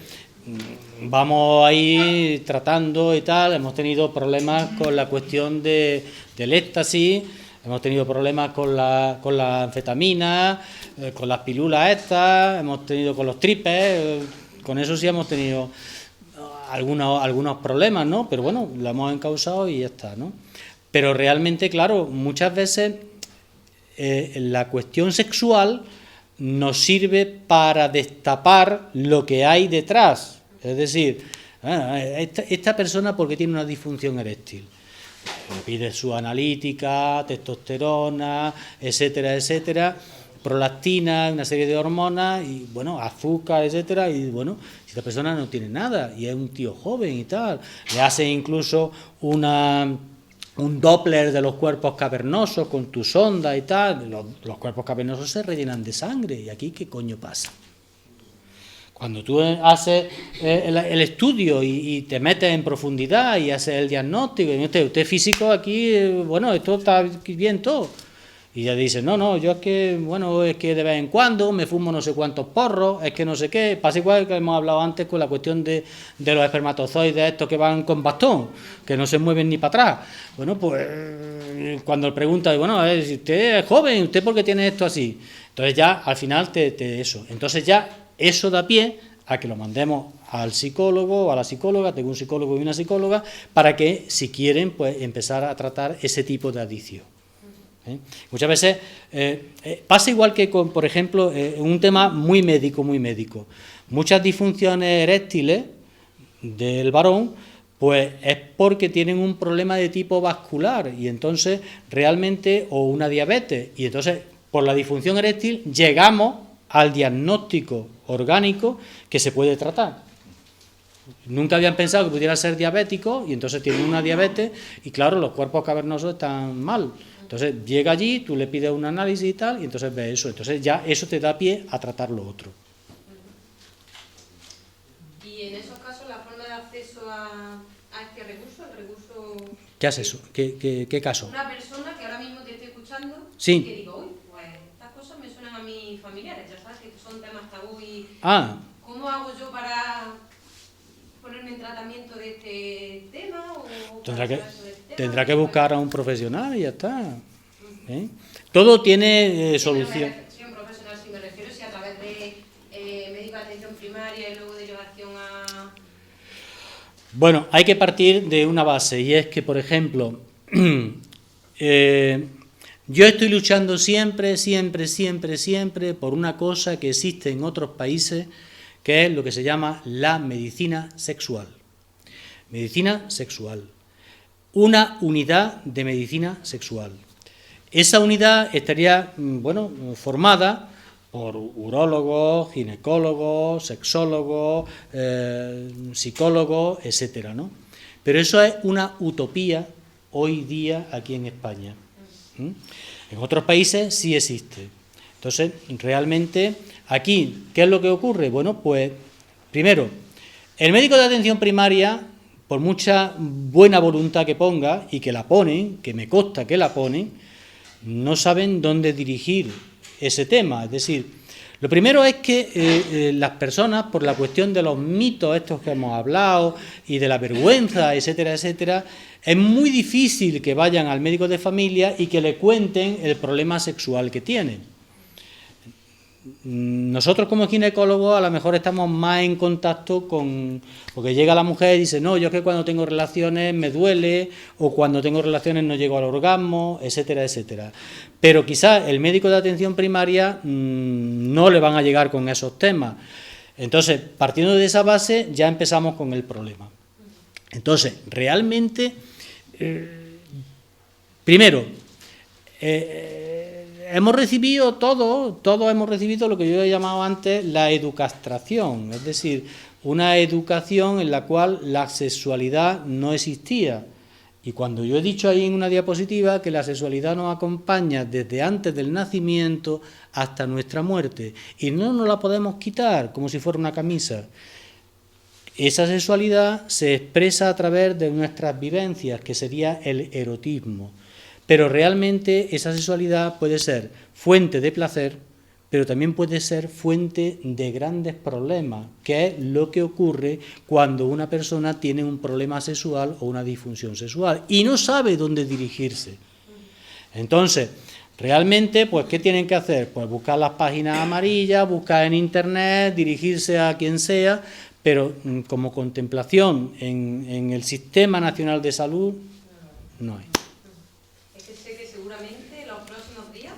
vamos ahí tratando y tal. Hemos tenido problemas con la cuestión del éxtasis, hemos tenido problemas con la anfetamina, con las pilulas estas, hemos tenido con los tripes, con eso sí hemos tenido algunos problemas, ¿no? Pero bueno, lo hemos encausado y ya está, ¿no? Pero realmente, claro, muchas veces la cuestión sexual nos sirve para destapar lo que hay detrás. Es decir, esta persona porque tiene una disfunción eréctil. Le pide su analítica, testosterona, etcétera, etcétera, prolactina, una serie de hormonas y, bueno, azúcar, etcétera, y, bueno, si esta persona no tiene nada y es un tío joven y tal, le hace incluso un Doppler de los cuerpos cavernosos con tu sonda y tal, los cuerpos cavernosos se rellenan de sangre, y aquí ¿qué coño pasa? Cuando tú haces el estudio y te metes en profundidad y haces el diagnóstico, y usted físico aquí, bueno, esto está bien todo, y ya dice, no, yo es que de vez en cuando me fumo no sé cuántos porros, es que no sé qué. Pasa igual que hemos hablado antes con la cuestión de los espermatozoides estos que van con bastón, que no se mueven ni para atrás. Bueno, pues cuando le pregunta, bueno, si usted es joven, ¿usted por qué tiene esto así? Entonces ya al final eso. Entonces ya eso da pie a que lo mandemos al psicólogo o a la psicóloga, tengo un psicólogo y una psicóloga, para que si quieren pues empezar a tratar ese tipo de adicción. Muchas veces pasa igual que con, por ejemplo, un tema muy médico. Muchas disfunciones eréctiles del varón, pues es porque tienen un problema de tipo vascular, y entonces realmente, o una diabetes, y entonces por la disfunción eréctil llegamos al diagnóstico orgánico que se puede tratar. Nunca habían pensado que pudiera ser diabético, y entonces tienen una diabetes, y claro, los cuerpos cavernosos están mal. Entonces llega allí, tú le pides un análisis y tal, y entonces ves eso. Entonces ya eso te da pie a tratar lo otro. Y en esos casos, la forma de acceso a este recurso, el recurso... ¿Qué haces eso? ¿Qué caso? Una persona que ahora mismo te esté escuchando, sí, y que digo, uy, pues estas cosas me suenan a mis familiares, ya sabes que son temas tabú y... ¿Cómo hago yo para ponerme en tratamiento de este tema? O tendrá que buscar a un profesional y ya está. Todo tiene solución. Sí, un profesional, si me refiero, si a través de médico de atención primaria y luego derivación a... Bueno, hay que partir de una base, y es que, por ejemplo, yo estoy luchando siempre por una cosa que existe en otros países, que es lo que se llama la medicina sexual. Medicina sexual. Una unidad de medicina sexual. Esa unidad estaría, formada por urólogos, ginecólogos, sexólogos, psicólogos, etcétera, ¿no? Pero eso es una utopía hoy día aquí en España. En otros países sí existe. Entonces, realmente, aquí, ¿qué es lo que ocurre? Bueno, pues, primero, el médico de atención primaria, por mucha buena voluntad que ponga, y que la ponen, que me consta que la ponen, no saben dónde dirigir ese tema. Es decir, lo primero es que las personas, por la cuestión de los mitos estos que hemos hablado, y de la vergüenza, etcétera, etcétera, es muy difícil que vayan al médico de familia y que le cuenten el problema sexual que tienen. Nosotros como ginecólogos a lo mejor estamos más en contacto con... Porque llega la mujer y dice, no, yo es que cuando tengo relaciones me duele, o cuando tengo relaciones no llego al orgasmo, etcétera, etcétera. Pero quizás el médico de atención primaria no le van a llegar con esos temas. Entonces, partiendo de esa base, ya empezamos con el problema. Entonces, realmente, primero, hemos recibido todos hemos recibido lo que yo he llamado antes la educastración, es decir, una educación en la cual la sexualidad no existía. Y cuando yo he dicho ahí en una diapositiva que la sexualidad nos acompaña desde antes del nacimiento hasta nuestra muerte, y no nos la podemos quitar como si fuera una camisa. Esa sexualidad se expresa a través de nuestras vivencias, que sería el erotismo. pero realmente esa sexualidad puede ser fuente de placer, pero también puede ser fuente de grandes problemas, que es lo que ocurre cuando una persona tiene un problema sexual o una disfunción sexual y no sabe dónde dirigirse. Entonces, realmente, pues, ¿qué tienen que hacer? Pues buscar las páginas amarillas, buscar en internet, dirigirse a quien sea, pero como contemplación en el Sistema Nacional de Salud no hay. Es que sé que seguramente los próximos días,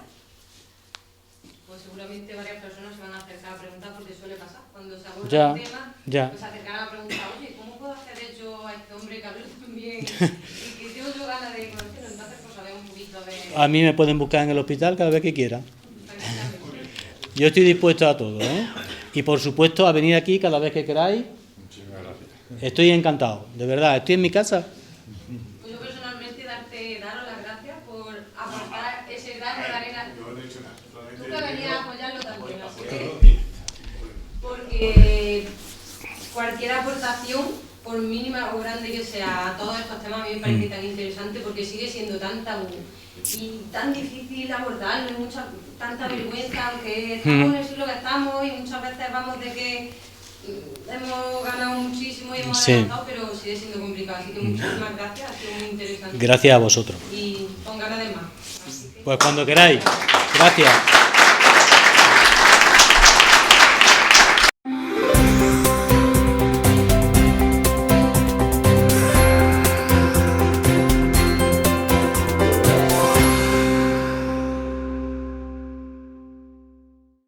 pues seguramente varias personas se van a acercar a preguntar, porque suele pasar, cuando se aborda el tema, pues se acercarán a preguntar, oye, ¿cómo puedo acceder yo a este hombre que hablo también? Y que tengo yo ganas de conocerlo, entonces pues saber un poquito de... A mí me pueden buscar en el hospital cada vez que quieran. Yo estoy dispuesto a todo, ¿eh? Y por supuesto a venir aquí cada vez que queráis. Estoy encantado, de verdad. Estoy en mi casa. Pues yo personalmente daros las gracias por aportar ese grano de arena. Yo no he hecho nada, solamente... Tú que venías a apoyarlo también, así que... Porque cualquier aportación, por mínima o grande que sea, a todos estos temas a mí me parece tan interesante, porque sigue siendo tan tabú y tan difícil abordarlo, y tanta vergüenza, aunque estamos en el siglo que estamos y muchas veces vamos de que hemos ganado muchísimo y hemos adelantado, pero sigue siendo complicado. Así que muchísimas gracias, ha sido muy interesante. Gracias a vosotros. Y con ganas de más. Pues cuando queráis. Gracias.